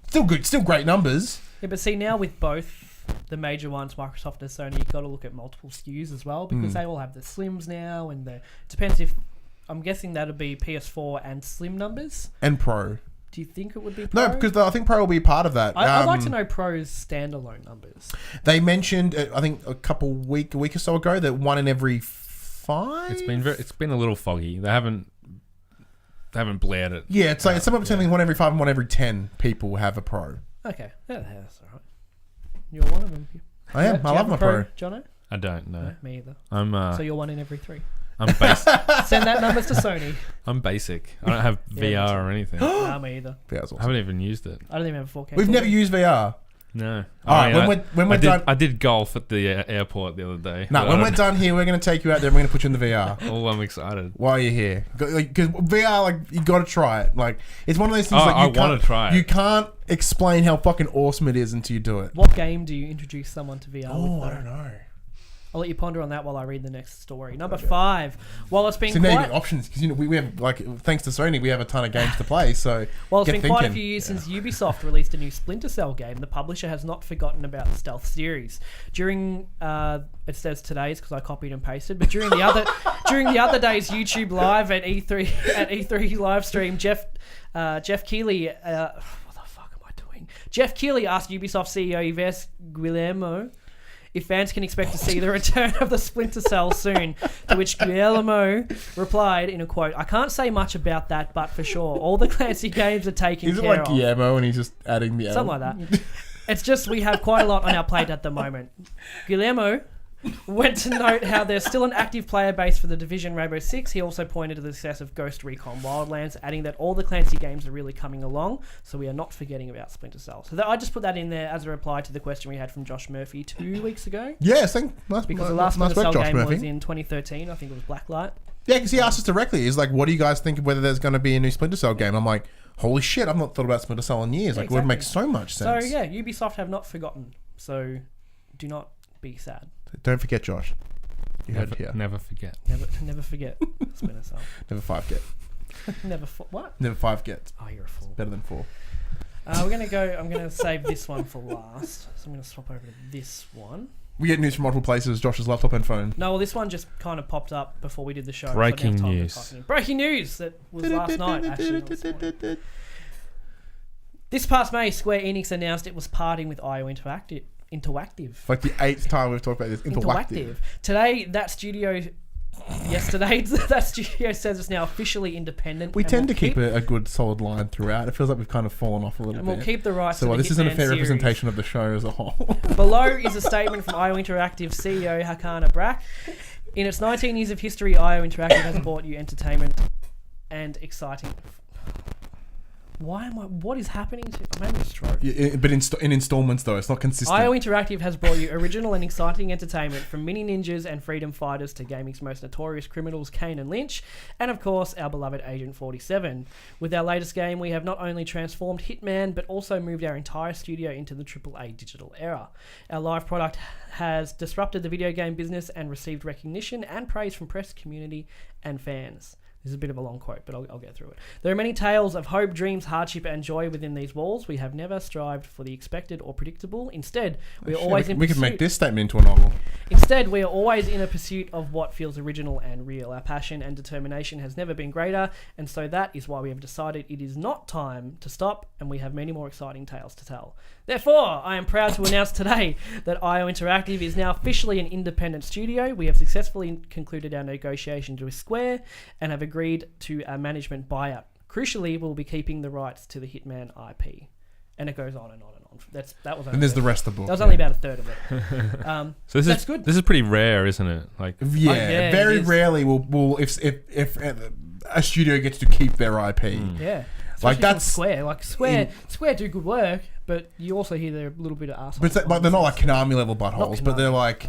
Still good, still great numbers. Yeah, but see, now with both the major ones, Microsoft and Sony, you've got to look at multiple SKUs as well, because they all have the Slims now, and it depends if, I'm guessing that'll be PS4 and Slim numbers. And Pro. Do you think it would be Pro? No, because I think Pro will be part of that. I'd like to know Pro's standalone numbers. They mentioned, I think a week or so ago, that 1 in every 5. It's been a little foggy. They haven't blared it. Yeah, it's like it's somewhere between 1 every 5 and 1 every 10 people have a Pro. Okay, yeah, that's all right. You're one of them. I am. I love my Pro. Jono? I don't know. No, me either. So you're 1 in every 3. I'm basic. Send that numbers to Sony. I'm basic. I don't have VR or anything. Nah, me either. VR's awesome. I haven't even used it. I don't even have a 4K. We've never used VR. No. All right, when we're done, I did golf at the airport the other day. no, when we're done here, we're going to take you out there and we're going to put you in the VR. Oh, I'm excited. While you're here, because VR, like, you got to try it. Like, it's one of those things. Oh, like, I want to try it. You can't explain how fucking awesome it is until you do it. What game do you introduce someone to VR with? Oh, I don't know. I'll let you ponder on that while I read the next story. Number 5. While it's been So now you got options, because we have, like, thanks to Sony, we have a ton of games to play. So well, it's been quite a few years since Ubisoft released a new Splinter Cell game. The publisher has not forgotten about the stealth series. During it says today's because I copied and pasted, but during the other day's YouTube live at E3 live stream, Jeff Keighley. What the fuck am I doing? Jeff Keighley asked Ubisoft CEO Yves Guillemot if fans can expect to see the return of the Splinter Cell soon, to which Guillermo replied in a quote, "I can't say much about that, but for sure, all the Clancy games are taken care of." Is it like Guillermo and he's just adding the L? Something like that. It's just we have quite a lot on our plate at the moment. Guillermo went to note how there's still an active player base for The Division Rainbow Six. He also pointed to the success of Ghost Recon Wildlands, adding that all the Clancy games are really coming along, so we are not forgetting about Splinter Cell. So I just put that in there as a reply to the question we had from Josh Murphy 2 weeks ago. Yes, because the last Splinter Cell game was in 2013. I think it was Blacklight. Yeah, because he asked us directly. He's like, "What do you guys think of whether there's going to be a new Splinter Cell game?" I'm like, "Holy shit! I've not thought about Splinter Cell in years. Yeah, like, it would make so much sense." So yeah, Ubisoft have not forgotten. So do not be sad. Don't forget, Josh. You heard it here. Never forget. Never forget Splinter Cell. Never 5 get. What? Never 5 get. Oh, you're a fool. Better than 4. I'm gonna save this one for last. So I'm gonna swap over to this one. We get news from multiple places: Josh's laptop and phone. No, well, this one just kind of popped up before we did the show. Breaking news. Breaking news that was last night. Actually, not this morning. This past May, Square Enix announced it was parting with IO Interactive. Like the 8th time we've talked about this. Interactive. Today, that studio says it's now officially independent. We tend to keep a good solid line throughout. It feels like we've kind of fallen off a little bit. And we'll keep the rights. So to the this isn't a fair series. representation of the show as a whole. Below is a statement from IO Interactive CEO Hakana Brack. In its 19 years of history, IO Interactive has brought you entertainment and exciting. What is happening to... I'm having a stroke. Yeah, but in installments, though. It's not consistent. IO Interactive has brought you original and exciting entertainment from mini ninjas and freedom fighters to gaming's most notorious criminals, Kane and Lynch, and of course, our beloved Agent 47. With our latest game, we have not only transformed Hitman, but also moved our entire studio into the AAA digital era. Our live product has disrupted the video game business and received recognition and praise from press, community, and fans. This is a bit of a long quote, but I'll get through it. There are many tales of hope, dreams, hardship, and joy within these walls. We have never strived for the expected or predictable. Instead, we can make this statement into a novel. Instead, we are always in a pursuit of what feels original and real. Our passion and determination has never been greater, and so that is why we have decided it is not time to stop, and we have many more exciting tales to tell. Therefore, I am proud to announce today that IO Interactive is now officially an independent studio. We have successfully concluded our negotiations with Square and have agreed to a management buyout. Crucially, we'll be keeping the rights to the Hitman IP. And it goes on and on and on. That was. And there's the rest of the book. That was only about a third of it. So that's good. This is pretty rare, isn't it? Like, yeah, very rarely will if a studio gets to keep their IP. Yeah. Like that's Square. Like Square do good work, but you also hear they're a little bit of arsehole. But like they're not like Konami level buttholes, but they're like,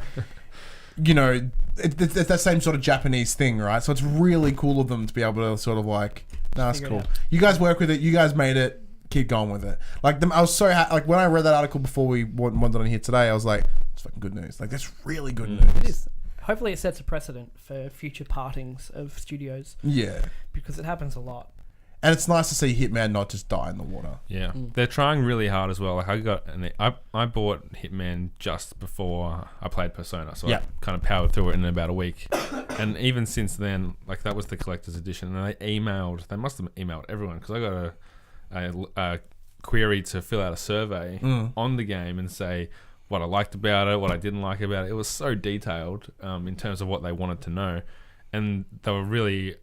you know, it's that same sort of Japanese thing, right? So it's really cool of them to be able to sort of like, no, that's cool. You guys work with it. You guys made it. Keep going with it. Like I was so like when I read that article before we wanted on here today, I was like, it's fucking good news. Like that's really good news. It is. hopefully it sets a precedent for future partings of studios. Yeah. Because it happens a lot. And it's nice to see Hitman not just die in the water. Yeah, they're trying really hard as well. Like I bought Hitman just before I played Persona, so I kind of powered through it in about a week. And even since then, like that was the collector's edition, and they must have emailed everyone because I got a query to fill out a survey on the game and say what I liked about it, what I didn't like about it. It was so detailed in terms of what they wanted to know, and they were really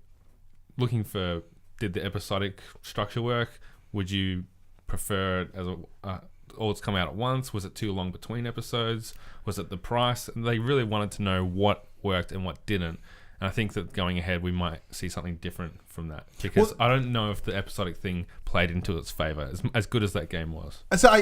looking for. Did the episodic structure work? Would you prefer it as all it's come out at once? Was it too long between episodes? Was it the price? And they really wanted to know what worked and what didn't. And I think that going ahead, we might see something different from that because I don't know if the episodic thing played into its favor as good as that game was. So I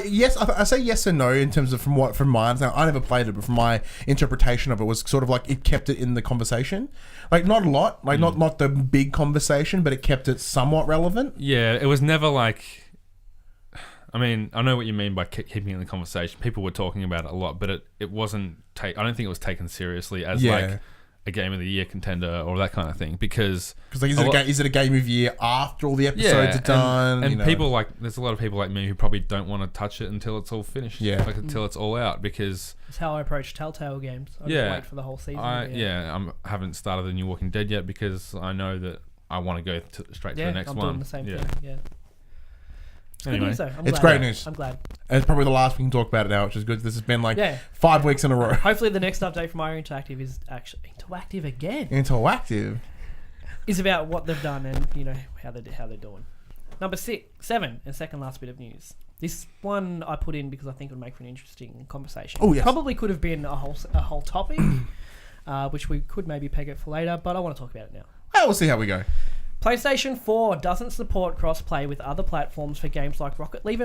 say yes and no in terms of from my understanding. I never played it, but from my interpretation of it was sort of like it kept it in the conversation, like not a lot, like not the big conversation, but it kept it somewhat relevant. Yeah, it was never like. I mean, I know what you mean by keeping it in the conversation. People were talking about it a lot, but it wasn't. I don't think it was taken seriously as like a game of the year contender or that kind of thing because like is it a game of the year after all the episodes are done and people like there's a lot of people like me who probably don't want to touch it until it's all finished until it's all out because it's how I approach Telltale games. I just wait for the whole season. I haven't started the new Walking Dead yet because I know that I want to go straight to the next one. I'm doing the same thing. It's good news though. It's great news. I'm glad. And it's probably the last we can talk about it now, which is good. This has been like 5 weeks in a row. Hopefully the next update from IO Interactive is actually interactive again. Interactive is about what they've done and how they're doing. Number 7 and second last bit of news. This one I put in because I think it would make for an interesting conversation. Oh yes. Probably could have been a whole topic, which we could maybe peg it for later, but I want to talk about it now. Well, we'll see how we go. PlayStation 4 doesn't support cross-play with other platforms for games like Rocket League.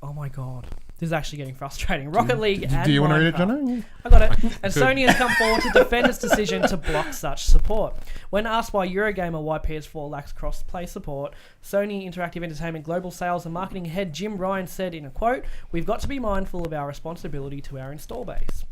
Oh my god. This is actually getting frustrating. Rocket League and do you want to read it, Minecraft. Jono? I got it. And Sony has come forward to defend its decision to block such support. When asked by Eurogamer why PS4 lacks cross-play support, Sony Interactive Entertainment Global Sales and Marketing Head Jim Ryan said in a quote, "We've got to be mindful of our responsibility to our install base."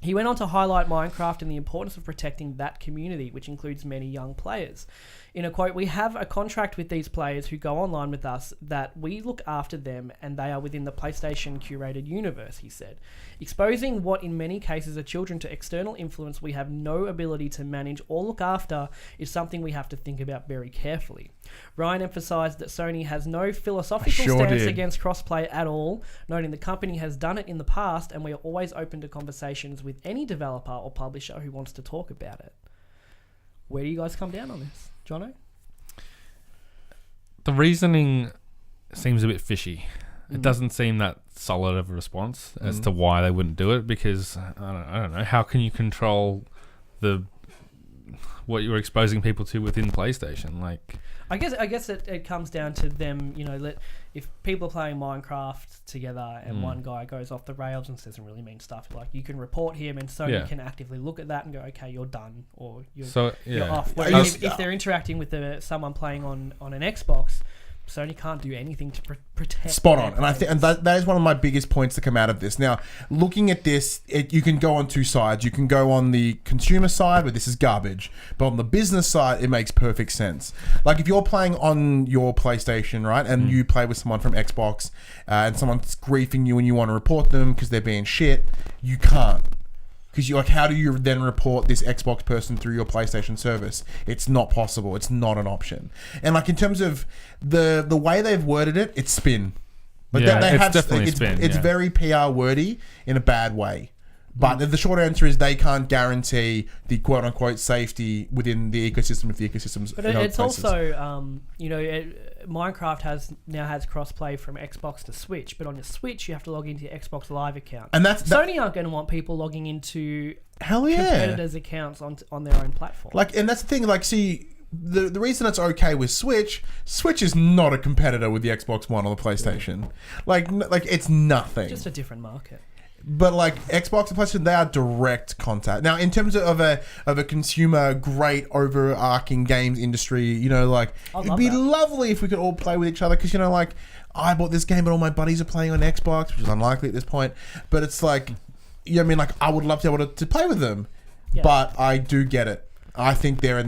He went on to highlight Minecraft and the importance of protecting that community, which includes many young players. In a quote, "We have a contract with these players who go online with us that we look after them and they are within the PlayStation curated universe," he said. "Exposing what in many cases are children to external influence we have no ability to manage or look after is something we have to think about very carefully." Ryan emphasised that Sony has no philosophical stance against crossplay at all, noting the company has done it in the past and we are always open to conversations with any developer or publisher who wants to talk about it. Where do you guys come down on this? Jono? The reasoning seems a bit fishy. It doesn't seem that solid of a response as to why they wouldn't do it because, I don't know, how can you control what you're exposing people to within PlayStation? Like, I guess it comes down to them, if people are playing Minecraft together and one guy goes off the rails and says some really mean stuff, like you can report him and Sony can actively look at that and go, okay, you're done or you're off. Whereas if they're interacting with someone playing on an Xbox, Sony can't do anything to protect. Spot on, and I think that is one of my biggest points to come out of this. Now, looking at this, you can go on two sides. You can go on the consumer side, where this is garbage, but on the business side, it makes perfect sense. Like if you're playing on your PlayStation, right, and you play with someone from Xbox, and someone's griefing you, and you want to report them because they're being shit, you can't. Because you're like, how do you then report this Xbox person through your PlayStation service? It's not possible. It's not an option. And like in terms of the way they've worded it, it's spin. Like it's definitely spin. It's very PR wordy in a bad way. But the short answer is they can't guarantee the quote unquote safety within the ecosystem if the ecosystem's. But it's also, Minecraft now has crossplay from Xbox to Switch, but on your Switch you have to log into your Xbox Live account. And Sony aren't going to want people logging into hell yeah competitors' accounts on their own platform. Like, and that's the thing. Like, see. The reason it's okay with Switch is not a competitor with the Xbox One or the PlayStation. Like it's nothing. Just a different market. But like Xbox and PlayStation, they are direct contact. Now, in terms of a consumer, great overarching games industry, it'd be lovely if we could all play with each other. Because like I bought this game, but all my buddies are playing on Xbox, which is unlikely at this point. But it's like, like I would love to be able to play with them. Yeah. But I do get it. I think they're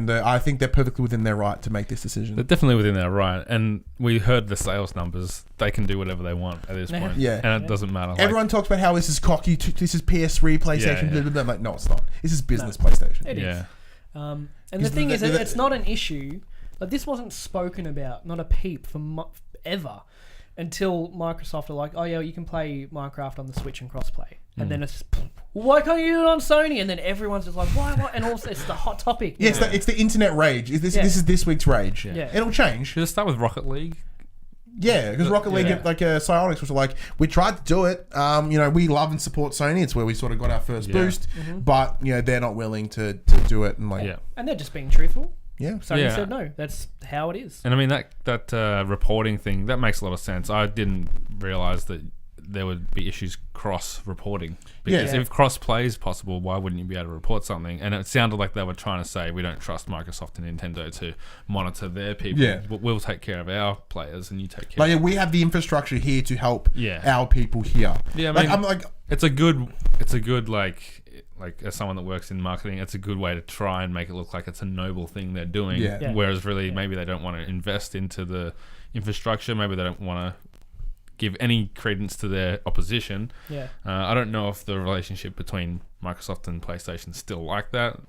perfectly within their right to make this decision. They're definitely within their right, and we heard the sales numbers. They can do whatever they want at this point, Yeah. and it doesn't matter. Everyone talks about how this is cocky. This is PS3, PlayStation. Blah, blah, blah. I'm like, no, it's not. This is business PlayStation. It is. Yeah, And the thing is, it's not an issue. Like, this wasn't spoken about, not a peep for ever, until Microsoft are like, oh yeah, you can play Minecraft on the Switch and crossplay, and then it's why can't you do it on Sony? And then everyone's just like, why? And also it's the hot topic. Yeah, it's the internet rage. This is this week's rage. Yeah. It'll change. should it start with Rocket League? Yeah, because Rocket League, Psyonix was like, we tried to do it. We love and support Sony. It's where we sort of got our first boost, but they're not willing to do it. And and they're just being truthful. Yeah. Sony said no. That's how it is. And I mean that reporting thing, that makes a lot of sense. I didn't realize that there would be issues cross-reporting. Because if cross-play is possible, why wouldn't you be able to report something? And it sounded like they were trying to say, we don't trust Microsoft and Nintendo to monitor their people. Yeah. We'll take care of our players and you take care we have the infrastructure here to help Yeah. our people here. Yeah, I mean, it's a good like as someone that works in marketing, it's a good way to try and make it look like it's a noble thing they're doing. Yeah. Whereas really, maybe they don't want to invest into the infrastructure. Maybe they don't want to give any credence to their opposition. Yeah. I don't know if the relationship between Microsoft and PlayStation is still like that.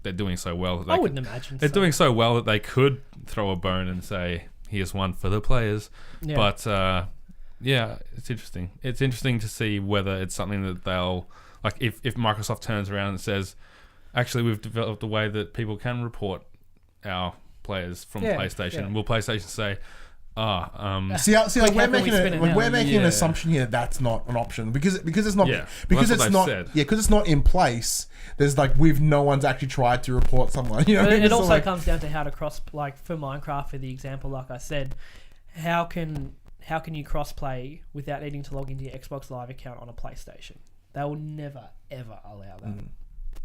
They're doing so well that they I wouldn't imagine. They're doing so well that they could throw a bone and say, "Here's one for the players." Yeah. But it's interesting. It's interesting to see whether it's something that they'll like. If Microsoft turns around and says, "Actually, we've developed a way that people can report our players from PlayStation," will PlayStation say, we're making an assumption here that's not an option because it's not because it's not in place. There's no one's actually tried to report someone. It also comes down to how to cross. Like for Minecraft, for the example, like I said, how can you cross play without needing to log into your Xbox Live account on a PlayStation? They will never ever allow that.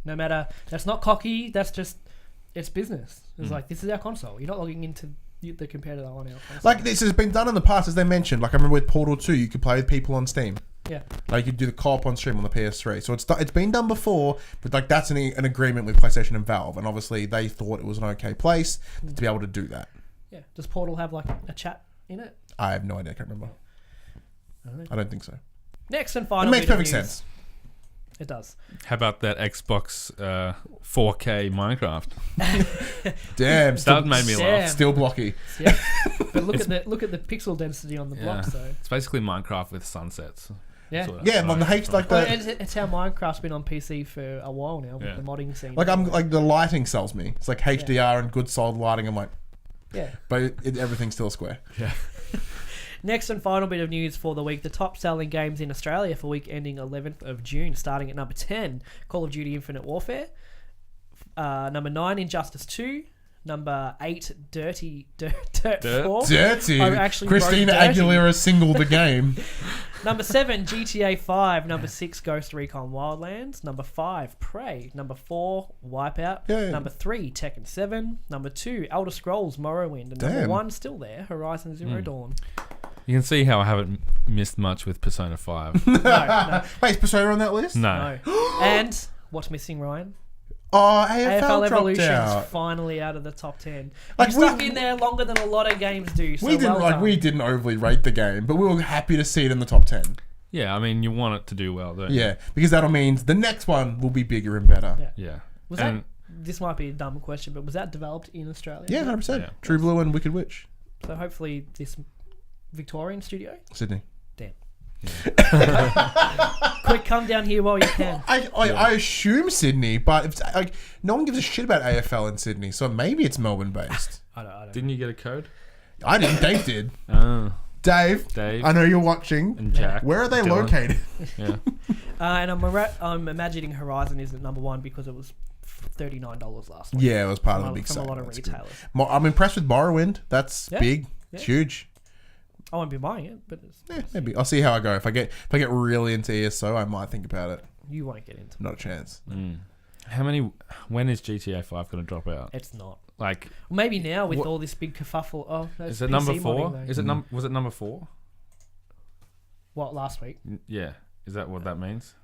No matter, that's not cocky. That's just it's business. It's like, this is our console. You're not logging into the competitor on our console. Like, this has been done in the past, as they mentioned. Like, I remember with Portal 2, you could play with people on Steam. Yeah. Like, you do the co-op on stream on the PS3. So it's been done before, but that's an agreement with PlayStation and Valve. And obviously, they thought it was an okay place to be able to do that. Yeah. Does Portal have a chat in it? I have no idea. I can't remember. I don't think so. Next and final. It makes perfect sense. It does. How about that Xbox 4K Minecraft? Damn, that made me laugh. Still blocky. Yeah, but look at the pixel density on the block. So it's basically Minecraft with sunsets. Yeah, it's how Minecraft's been on PC for a while now with the modding scene. Like the lighting sells me. It's like HDR and good solid lighting. I'm like, but everything's still square. Yeah. Next and final bit of news for the week. The top selling games in Australia for week ending 11th of June, starting at number 10, Call of Duty Infinite Warfare. Number 9, Injustice 2. Number 8, Dirt 4. Dirty? I actually Christina wrote Dirty. Aguilera singled the game. Number 7, GTA 5. Number 6, Ghost Recon Wildlands. Number 5, Prey. Number 4, Wipeout. Yeah. Number 3, Tekken 7. Number 2, Elder Scrolls Morrowind. And number 1, still there, Horizon Zero Dawn. You can see how I haven't missed much with Persona 5. No. Wait, is Persona on that list? No. And what's missing, Ryan? Oh, AFL Evolution's out. finally out of the top 10. Like, you stuck in there longer than a lot of games do. So we didn't overly rate the game, but we were happy to see it in the top 10. Yeah, I mean, you want it to do well, don't you? Yeah, because that'll mean the next one will be bigger and better. Yeah. This might be a dumb question, but was that developed in Australia? Yeah, 100%. Yeah. True Blue and Wicked Witch. So hopefully this Victorian studio? Sydney. Damn. Quick, come down here while you can. I assume Sydney, but it's, no one gives a shit about AFL in Sydney, so maybe it's Melbourne based. I don't Didn't you get a code? I didn't. Dave did. Oh. Dave, I know you're watching. And Jack. Where are they Dylan. located? Yeah. And I'm imagining Horizon is at number 1 because it was $39 last week. Yeah, it was part of the big from sale. a lot of That's retailers. good. I'm impressed with Morrowind. That's big. Yeah. It's huge. I won't be buying it, but Maybe I'll see how I go. If I get really into ESO, I might think about it. you won't get into it. Not a chance. When is GTA 5 going to drop out? It's not. Like, maybe now with all this big kerfuffle. Oh, no, is it number 4? Is it was it number 4? What, last week? Yeah. Is that what that means?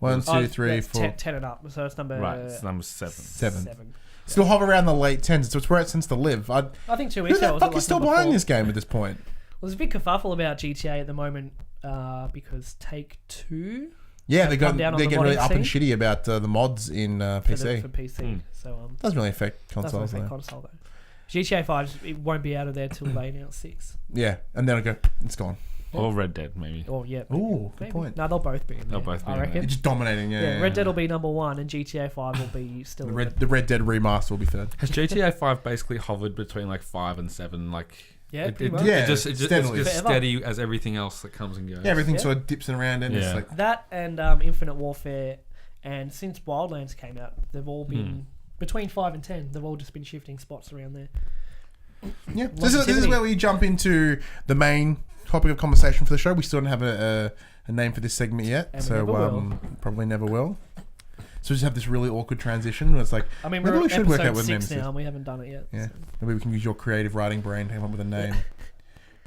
1, 2, 3, it's 4. 10 and up. So it's number Right, it's number 7. 7. Still hover around the late 10s. It's where it tends to live. I think 2 Who weeks ago the was fuck like is still number buying 4. this game at this point? Well, there's a big kerfuffle about GTA at the moment because Take-Two Yeah, have they're come down on the getting really modding up and scene shitty about the mods in PC. for PC. So Doesn't really affect consoles. doesn't affect console though. GTA 5 it won't be out of there till they announce 6. Yeah, and then I go, it's gone. Or Red Dead, maybe. Or maybe. Ooh, good Maybe. point. No, they'll both be in there. They'll both be I in reckon. there. It's just dominating. Yeah, Red Dead will be number 1 and GTA 5 will be still the Red Dead remaster will be third. Has GTA 5 basically hovered between like 5 and 7? Like, pretty it much. it's just steadily. as Forever. steady as everything else that comes and goes. Yeah, everything Yeah. sort of dips around and it's Yeah. like That and Infinite Warfare, and since Wildlands came out, they've all been between 5 and 10. They've all just been shifting spots around there. yeah. This is where we jump into the main topic of conversation for the show. We still don't have a name for this segment yet, And we so never will. probably never will. So we just have this really awkward transition where it's like, I mean, maybe we're we should work out episode what the name 6 is. now, and we haven't done it yet. Yeah, So. maybe we can use your creative writing brain to come up with a name.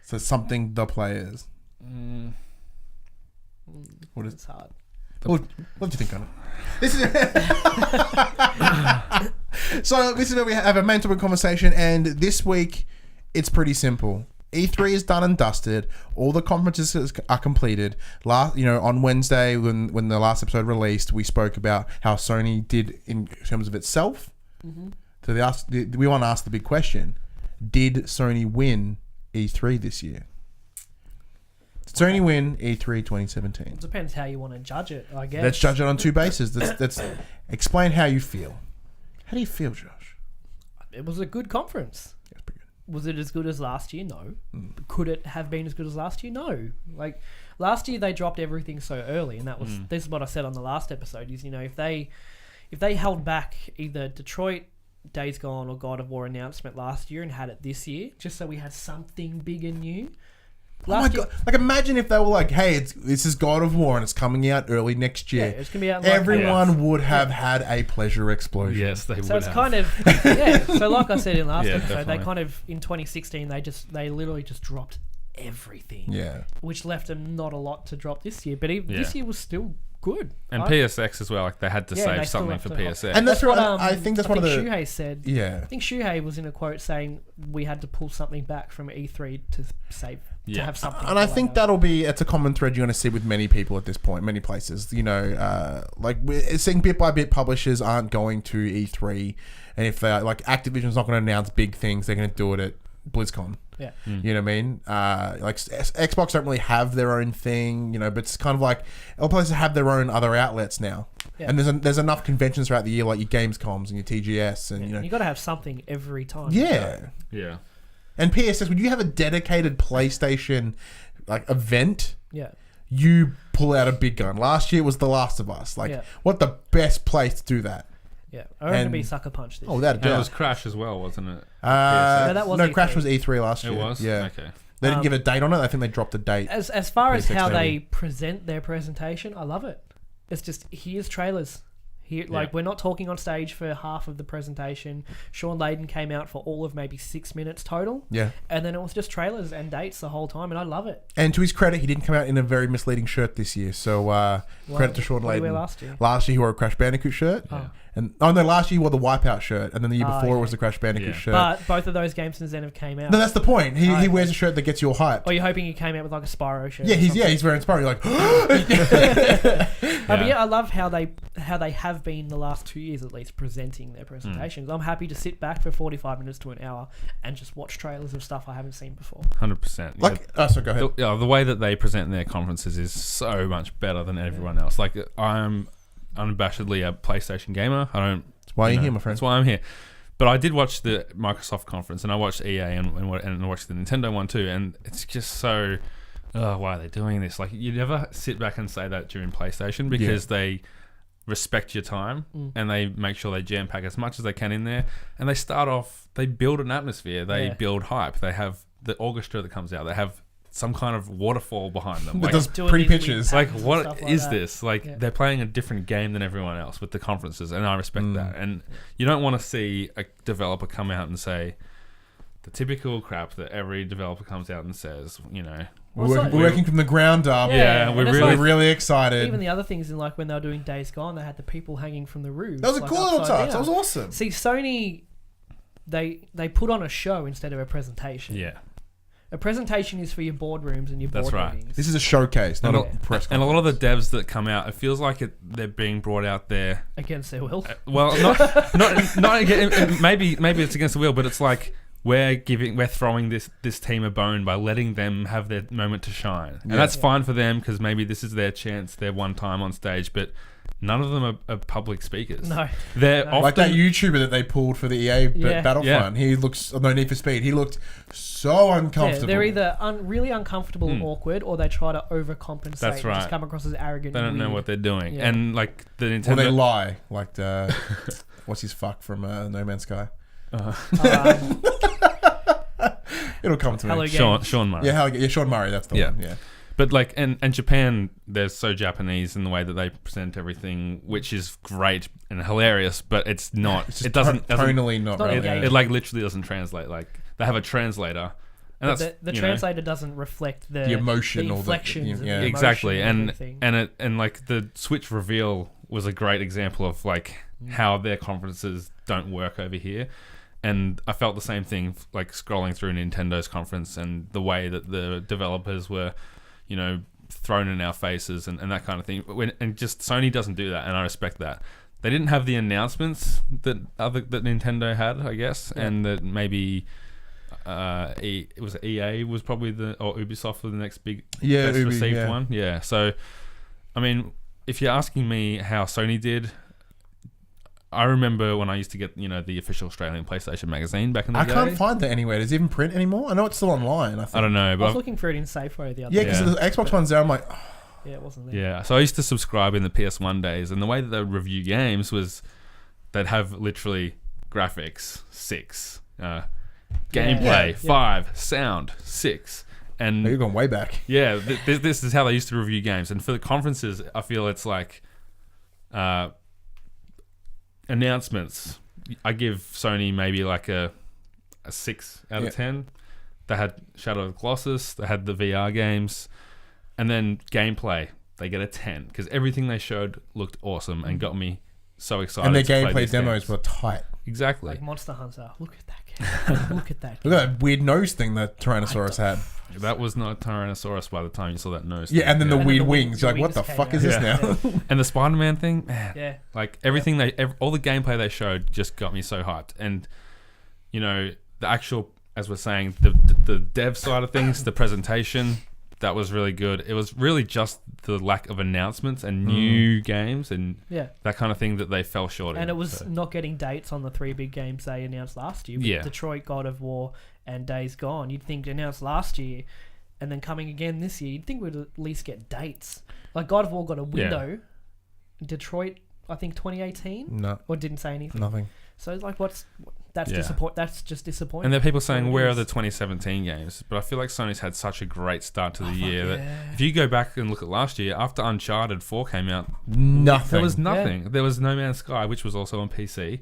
So something the players. What is? It's hard. What do you think on it? This is so. This is where we have a main topic conversation, and this week it's pretty simple. E3 is done and dusted. All the conferences are completed. On Wednesday when the last episode released, we spoke about how Sony did in terms of itself. So we want to ask the big question: did Sony win E3 this year? Did Sony win E3 2017? It depends how you want to judge it, I guess. Let's judge it on 2 bases. Let's explain how you feel. How do you feel, Josh? It was a good conference. That's pretty good. Was it as good as last year? No. Could it have been as good as last year? No. Like last year, they dropped everything so early, and that was this is what I said on the last episode. Is if they held back either Detroit, Days Gone, or God of War announcement last year and had it this year, just so we had something big and new. Oh my god! Like, imagine if they were like, "Hey, this is God of War and it's coming out early next year." Yeah, it's gonna be out. In Everyone would have had a pleasure explosion. Yes, they would. So it's have. kind of So like I said in last Yeah, episode, definitely. they kind of in 2016 they literally just dropped everything. Yeah. Which left them not a lot to drop this year, but this Yeah. year was still good. And PSX as well. Like they had to Yeah, they save still something have for to- PSX. And that's what what I think. That's one of the. Shuhei said. Yeah. I think Shuhei was in a quote saying we had to pull something back from E3 to save to Yeah. have something. And I for think later. it's a common thread you're going to see with many people at this point, many places. Like we're seeing bit by bit publishers aren't going to E3, and if like Activision's not going to announce big things, they're going to do it at BlizzCon. Yeah. You know what I mean? Like Xbox don't really have their own thing, but it's kind of like all places have their own other outlets now. Yeah. And there's enough conventions throughout the year, like your Gamescoms and your TGS, and you got to have something every time. yeah. Yeah. And PSX, would you have a dedicated PlayStation like event? Yeah. You pull out a big gun. Last year was The Last of Us. Like, Yeah. what the best place to do that? Yeah. I reckon it'd be And- Sucker Punch this Oh, year. that And it was Crash as well, wasn't it? No, that was no, E3. Crash was E3 last It year. was? Yeah. Okay. They didn't give a date on it. I think they dropped a date. As far as how PlayStation they only. present their presentation, I love it. It's just here's trailers. Here, like we're not talking on stage for half of the presentation. Sean Layden came out for all of maybe 6 minutes total. Yeah. And then it was just trailers and dates the whole time, and I love it. And to his credit, he didn't come out in a very misleading shirt this year. So credit to Sean What did he wear Layden. last year? Last year he wore a Crash Bandicoot shirt. Oh. And last year he wore the Wipeout shirt, and then the year before it okay. was the Crash Bandicoot Yeah. shirt. But both of those games since then have came out. No, that's the point. He okay. wears a shirt that gets you all hyped. Or you're hoping he came out with like a Spyro shirt? Yeah, or he's something? very inspiring. You're like, But yeah, I love how they have been the last 2 years at least presenting their presentations. I'm happy to sit back for 45 minutes to an hour and just watch trailers of stuff I haven't seen before. 100%. like, so go ahead. The way that they present their conferences is so much better than everyone else. Like, I'm unabashedly a PlayStation gamer. I don't. That's why you're here, my friend. That's why I'm here. But I did watch the Microsoft conference, and I watched EA and I watched the Nintendo one too, and it's just so. Why are they doing this? Like, you never sit back and say that during PlayStation because they respect your time and they make sure they jam pack as much as they can in there. And they start off, they build an atmosphere, they build hype, they have the orchestra that comes out, they have some kind of waterfall behind them. That Like, does doing pretty these pictures. weird like, patterns and what stuff is that. this? Like, Yeah. they're playing a different game than everyone else with the conferences, and I respect that. And you don't want to see a developer come out and say the typical crap that every developer comes out and says, We're working from the ground up. Yeah, and we're it's really- We're really excited. Even the other things in like when they were doing Days Gone, they had the people hanging from the roof. That was a like, cool little upside touch. That down. was awesome. See, Sony, they put on a show instead of a presentation. Yeah. A presentation is for your boardrooms and your board That's right. meetings. This is a showcase, not Yeah. a press And a lot of the conference. devs that come out, it feels like they're being brought out there. Against their will. Well, not again, maybe it's against the will, but it's like we're throwing this team a bone by letting them have their moment to shine, and that's fine for them because maybe this is their chance, their one time on stage. But none of them are public speakers. No. They're often Like that YouTuber that they pulled for the EA Yeah. Battlefront. He looks No Need for Speed. He looked so Yeah, uncomfortable. they're either really uncomfortable and awkward, or they try to overcompensate. That's And right. just come across as arrogant. they don't and know weird. what they're doing, Yeah. and like the Or Nintendo. they lie. Like the what's his fuck from No Man's Sky? It'll come to Hello me. Games. Sean Murray. Yeah, Sean Murray. That's the one. Yeah. But like, and Japan, they're so Japanese in the way that they present everything, which is great and hilarious. But it's not. It's just It doesn't tonally not not relevant. engaging. It like literally doesn't translate. Like they have a translator, and But that's the you know, translator doesn't reflect the emotion the or the- inflections, and yeah. the exactly, emotion and everything. and like the Switch reveal was a great example of like how their conferences don't work over here. And I felt the same thing, like scrolling through Nintendo's conference and the way that the developers were, you know, thrown in our faces and that kind of thing. And just Sony doesn't do that, and I respect that. They didn't have the announcements that Nintendo had, I guess, and that maybe it was EA was probably or Ubisoft was the next big best Ubi, received yeah. one. Yeah, so I mean, if you're asking me how Sony did, I remember when I used to get, you know, the official Australian PlayStation magazine back in the I day. can't find that anywhere. Does it even print anymore? I know it's still online. I think. I don't know, I but was looking for it in Safeway the other Yeah, day. because the Xbox One's there. I'm like, oh, Yeah, it wasn't there. yeah. So I used to subscribe in the PS1 days, and the way that they would review games was they'd have literally graphics 6, gameplay Yeah. 5, sound 6, and you're going way back. yeah, this is how they used to review games. And for the conferences, I feel it's like announcements. I give Sony maybe like a 6 out of 10. They had Shadow of the Colossus, they had the VR games, and then gameplay, they get a 10 because everything they showed looked awesome and got me so excited. And their to play gameplay these demos games. were tight. Exactly. Like Monster Hunter. Look at that game. Look at that game. Look at that weird nose thing that Tyrannosaurus had. That was not Tyrannosaurus by the time you saw that nose. Yeah, and then the And then weird the wings. the You're like, what the wings fuck came is this out. now? And the Spider-Man thing, man. Yeah. Like everything all the gameplay they showed just got me so hyped. And you know, the actual, as we're saying, the dev side of things, the presentation, that was really good. It was really just the lack of announcements and new games and Yeah. that kind of thing that they fell short And in. it was So, not getting dates on the 3 big games they announced last year. With Yeah. Detroit, God of War, and Days Gone. You'd think announced last year and then coming again this year, you'd think we'd at least get dates. Like God of War got a window. Detroit, I think 2018? No, Or didn't say anything. nothing. So it's like, that's Yeah. That's just disappointing. and there are people saying, It where are is. the 2017 games? But I feel like Sony's had such a great start to the year that yeah. if you go back and look at last year, after Uncharted 4 came out, Nothing. there was nothing. There was No Man's Sky, which was also on PC.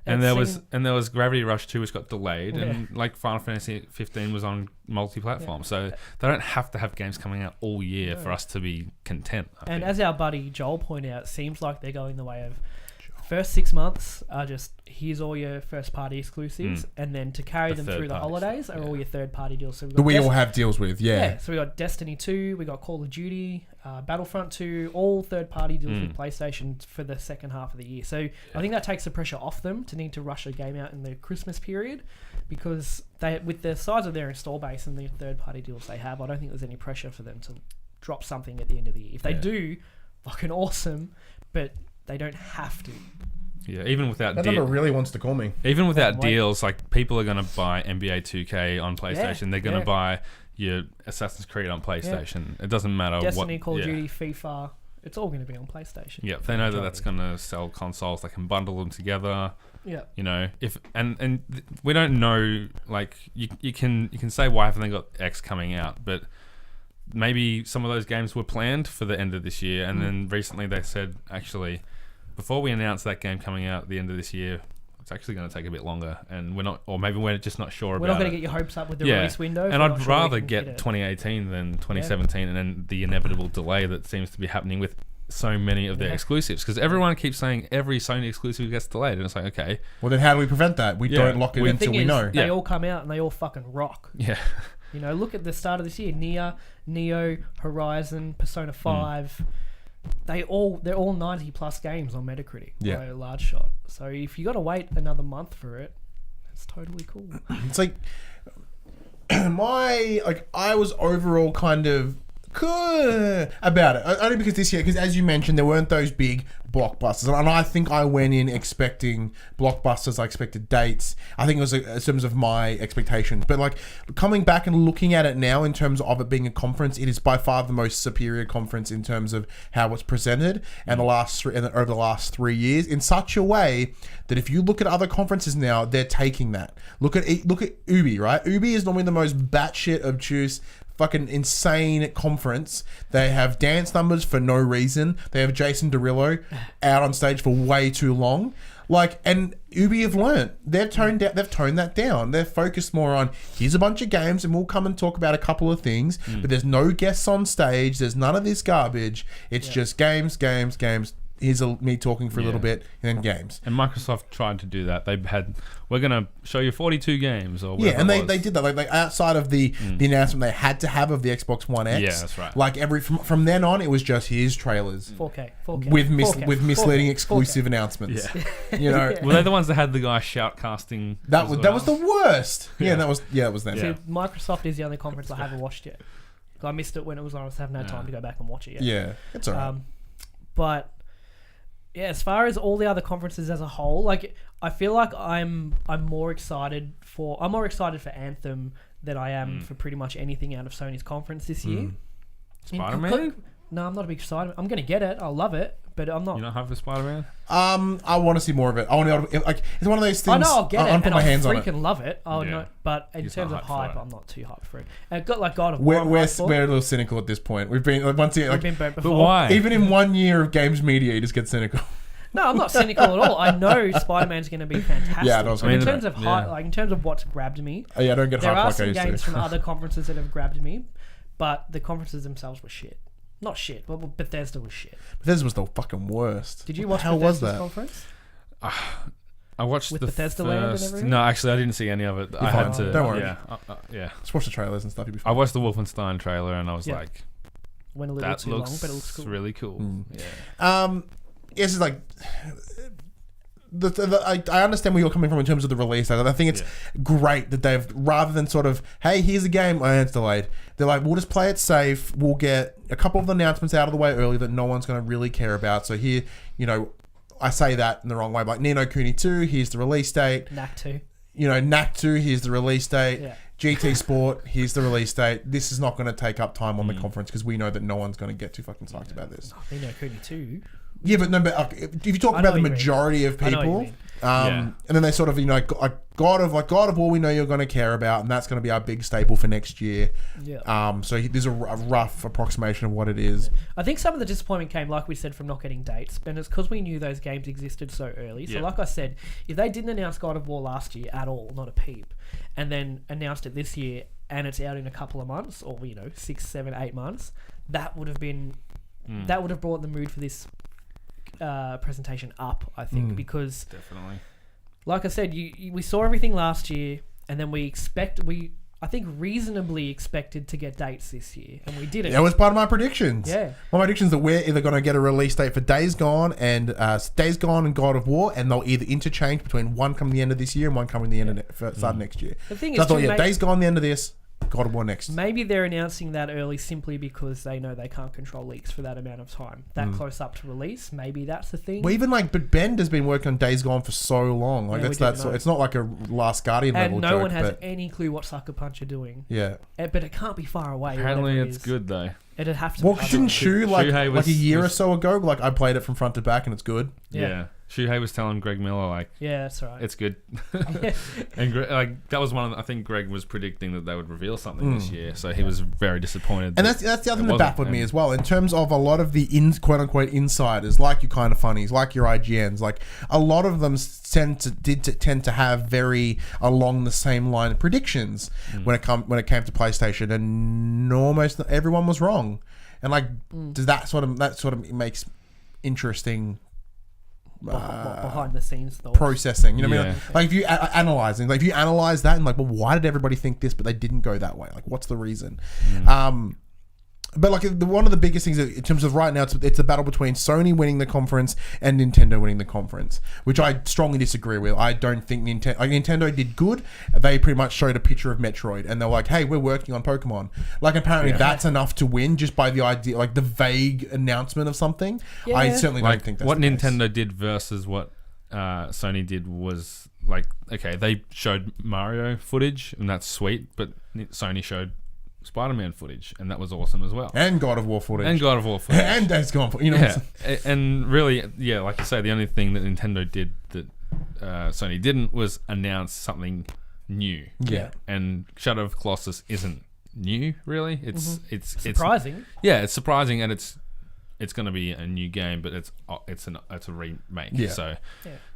And There was Gravity Rush 2, which got delayed, Yeah. and like Final Fantasy 15 was on multi-platform. So they don't have to have games coming out all year for us to be content. I And think. as our buddy Joel pointed out, it seems like they're going the way of first 6 months are just here's all your first party exclusives, and then to carry The them through the third parties, holidays are all your third party deals. So That we all have deals with, yeah. so we got Destiny 2, we got Call of Duty, Battlefront 2, all third party deals with PlayStation for the second half of the year. So I think that takes the pressure off them to need to rush a game out in the Christmas period, because they, with the size of their install base and the third party deals they have, I don't think there's any pressure for them to drop something at the end of the year. If they do, fucking awesome, but they don't have to. Yeah, even without That number really wants to call me. even without Wait. deals, like people are going to buy NBA 2K on PlayStation. Yeah, They're going to yeah. buy your Assassin's Creed on PlayStation. It doesn't matter Destiny, what. Call of yeah. Duty, FIFA, it's all going to be on PlayStation. Yeah, if they know that that's going to sell consoles, they can bundle them together. Yeah. You know, if we don't know, like you can say why haven't they got X coming out, but maybe some of those games were planned for the end of this year, and then recently they said, actually, before we announce that game coming out at the end of this year, it's actually going to take a bit longer, and we're not, or maybe we're just not sure We're about not going it. to get your hopes up with the release window. if And we're I'd not sure we rather can get it. 2018 than 2017, and then the inevitable delay that seems to be happening with so many of their exclusives, because everyone keeps saying every Sony exclusive gets delayed, and it's like, okay, well, then how do we prevent that? We don't lock it The until thing we is, know. they all come out and they all fucking rock. yeah, You know, look at the start of this year: Nier, Neo, Horizon, Persona 5. They're all 90+ games on Metacritic by a large shot. So if you got to wait another month for it, it's totally cool. It's like I was overall kind of good about it, only because this year, because as you mentioned, there weren't those big blockbusters, and I think I went in expecting blockbusters. I expected dates. I think it was in terms of my expectations, but like coming back and looking at it now in terms of it being a conference, it is by far the most superior conference in terms of how it's presented and over the last 3 years, in such a way that if you look at other conferences now, they're taking that. Look at Ubi, right? Ubi is normally the most batshit obtuse, fucking insane conference. They have dance numbers for no reason. They have Jason Derulo out on stage for way too long. Like, and Ubi have learned. They've toned that down. They're focused more on, here's a bunch of games and we'll come and talk about a couple of things, but there's no guests on stage. There's none of this garbage. It's just games. Here's me talking for a little bit, and then games. And Microsoft tried to do that. They had, we're going to show you 42 games or whatever. Yeah, and they did that. Like outside of the announcement they had to have of the Xbox One X. Yeah, that's right. Like from then on, it was just here's trailers 4K. with 4K, misleading 4K, exclusive announcements. Yeah. You know, Were they the ones that had the guy shoutcasting? that was the worst. Yeah, it was them. See, Microsoft is the only conference I haven't watched yet. I missed it when it was on. I haven't had time to go back and watch it yet. Yeah, it's alright. But yeah, as far as all the other conferences as a whole, like I feel like I'm more excited for Anthem than I am for pretty much anything out of Sony's conference this year. Spider-Man? No, I'm not a big Spider-Man. I'm gonna get it. I'll love it, but I'm not. You're not hyped for Spider-Man? I want to see more of it. I want to like it's one of those things. I know I'll get it, I'll put and my I'll hands on it. freaking love it. Oh Yeah. no, but in He's terms of not hyped for hype, it. I'm not too hyped for it. And it got like God of War. We're I'm hyped for. a little cynical at this point. We've been like, once again, We've like, been burnt But before. why? even in 1 year of games media, you just get cynical. No, I'm not cynical at all. I know Spider-Man's going to be fantastic. Yeah, that's but what in I mean. terms of hype, like in terms of what's grabbed me, Oh, yeah, I don't get there hyped are like I some used games to. from other conferences that have grabbed me, but the conferences themselves were shit. Not shit, but Bethesda was shit. Bethesda was the fucking worst. Did you What watch the hell was Bethesda's that? conference? I watched With the Bethesda first... Land and everything? No, actually, I didn't see any of it. I fine. had to... Don't worry. Yeah, yeah. Just watch the trailers and stuff. You'll be I fine. watched the Wolfenstein trailer and I was Yeah. like, Went a little that too long, looks but it looks cool. really cool. Yeah. Yes, it's like I understand where you're coming from in terms of the release date. I think it's great that they've, rather than sort of, hey, here's a game, it's delayed. They're like, we'll just play it safe. We'll get a couple of the announcements out of the way early that no one's going to really care about. So here, you know, I say that in the wrong way. Like Ni no Kuni 2, here's the release date. Knack 2. You know, Knack 2, here's the release date. Yeah. GT Sport, here's the release date. This is not going to take up time on the conference because we know that no one's going to get too fucking psyched about this. Ni no Kuni 2. Yeah, but no, but if you talk I know about the what you mean. majority of I know what you people, mean. and then they sort of, you know, like God of War, we know you're going to care about, and that's going to be our big staple for next year. Yeah. So there's a rough approximation of what it is. I think some of the disappointment came, like we said, from not getting dates, and it's because we knew those games existed so early. So, like I said, if they didn't announce God of War last year at all, not a peep, and then announced it this year, and it's out in a couple of months, or 6, 7, 8 months, that would have been that would have brought the mood for this presentation up, I think, because Definitely. like I said, we saw everything last year, and then I think reasonably expected to get dates this year, and we didn't. That was part of my predictions. Yeah. My predictions that we're either going to get a release date for Days Gone and God of War, and they'll either interchange between one coming the end of this year and one coming the end of start of next year. The thing So I is, thought, Days Gone the end of this, God of War next. maybe they're announcing that early simply because they know they can't control leaks for that amount of time. That close up to release, maybe that's the thing. Well, even but Bend has been working on Days Gone for so long. Like Yeah, we didn't know. it's not like a Last Guardian level and no joke, one has but any clue what Sucker Punch are doing. yeah. But it can't be far away. Apparently whatever it it's is. good though. It'd have to Well, be. shouldn't Shu like Shuhei a year or was- so ago? Like I played it from front to back and it's good. Yeah. Shuhei was telling Greg Miller, like, Yeah, that's right. it's good. And that was one of I think Greg was predicting that they would reveal something this year, so he was very disappointed. And that's the other thing that baffled me as well, in terms of a lot of the quote unquote insiders, like your Kind of Funnies, like your IGNs, like a lot of them tend to have very along the same line of predictions when it came to PlayStation, and almost everyone was wrong. And like, does that sort of makes interesting behind the scenes thoughts. processing, you know what I mean? Like if you analyze that and like, well, why did everybody think this but they didn't go that way? Like, what's the reason? But like one of the biggest things in terms of right now, it's a battle between Sony winning the conference and Nintendo winning the conference, which I strongly disagree with. I don't think Nintendo did good. They pretty much showed a picture of Metroid and they're like, hey, we're working on Pokemon. Like apparently that's enough to win just by the idea, like the vague announcement of something. Yeah. I certainly don't think that's what the Nintendo case. did versus what Sony did was like, okay, they showed Mario footage and that's sweet, but Sony showed Spider-Man footage, and that was awesome as well. And God of War footage. And Days Gone footage. You know yeah. And really, yeah, like you say, the only thing that Nintendo did that Sony didn't was announce something new. Yeah. And Shadow of Colossus isn't new, really. It's surprising. It's surprising, and it's going to be a new game, but it's a remake. Yeah. So,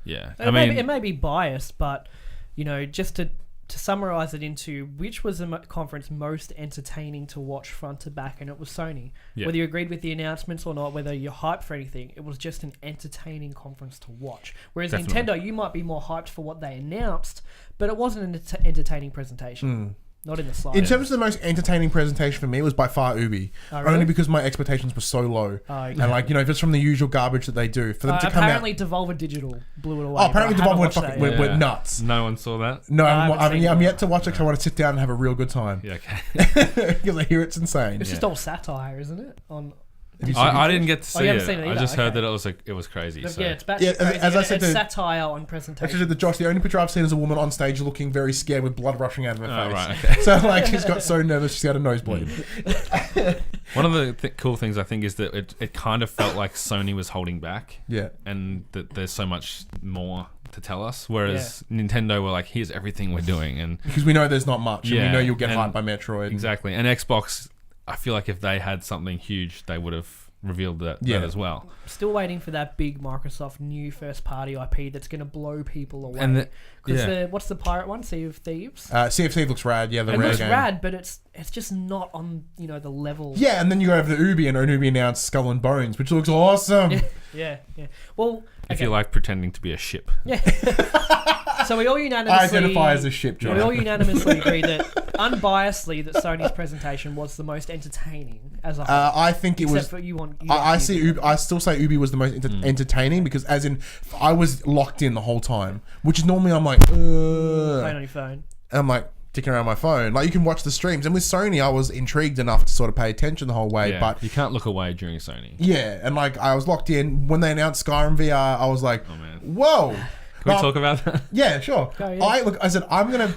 yeah. It may be biased, but you know, just to summarize it into which was the conference most entertaining to watch front to back, and it was Sony. Yeah. Whether you agreed with the announcements or not, whether you're hyped for anything, it was just an entertaining conference to watch. Whereas Nintendo, you might be more hyped for what they announced, but it wasn't an entertaining presentation. Not in the slightest. In terms of the most entertaining presentation for me, it was by far Ubi. Oh, really? Only because my expectations were so low. And like, you know, if it's from the usual garbage that they do, for them to come out... Apparently Devolver Digital blew it away. Oh, apparently Devolver went nuts. No one saw that? No, I'm yet to watch it because I want to sit down and have a real good time. Yeah, okay. Because I hear it's insane. It's just all satire, isn't it? I didn't get to see it. Seen it I just heard that it was crazy. So. Yeah, it's batshit crazy. As I said, it's satire on presentation. Actually, to Josh, the only picture I've seen is a woman on stage looking very scared with blood rushing out of her face. Right, okay. So like, she's got so nervous she's got a nosebleed. One of the cool things I think is that it kind of felt like Sony was holding back. Yeah. And that there's so much more to tell us, whereas Nintendo were like, here's everything we're doing, and because we know there's not much, and we know you'll get hyped by Metroid. Exactly. And Xbox, I feel like if they had something huge, they would have revealed that as well. Still waiting for that big Microsoft new first party IP that's going to blow people away. And what's the pirate one? Sea of Thieves. Sea of Thieves looks rad. Yeah, it looks rad, but it's just not on the level. Yeah, and then you go over to Ubi, and Ubi announced Skull and Bones, which looks awesome. Yeah. Well, if you like pretending to be a ship. Yeah. So we all unanimously identify as a ship, John. We all unanimously agree that unbiasedly that Sony's presentation was the most entertaining as a whole. I think it was. I still say Ubi was the most entertaining because, as in, I was locked in the whole time, which is normally I'm like, playing on your phone. And I'm like dicking around my phone. Like you can watch the streams, and with Sony, I was intrigued enough to sort of pay attention the whole way. Yeah, but you can't look away during Sony. Yeah, and like I was locked in when they announced Skyrim VR. I was like, oh man, whoa. Can we talk about that? Yeah, sure. I said I'm gonna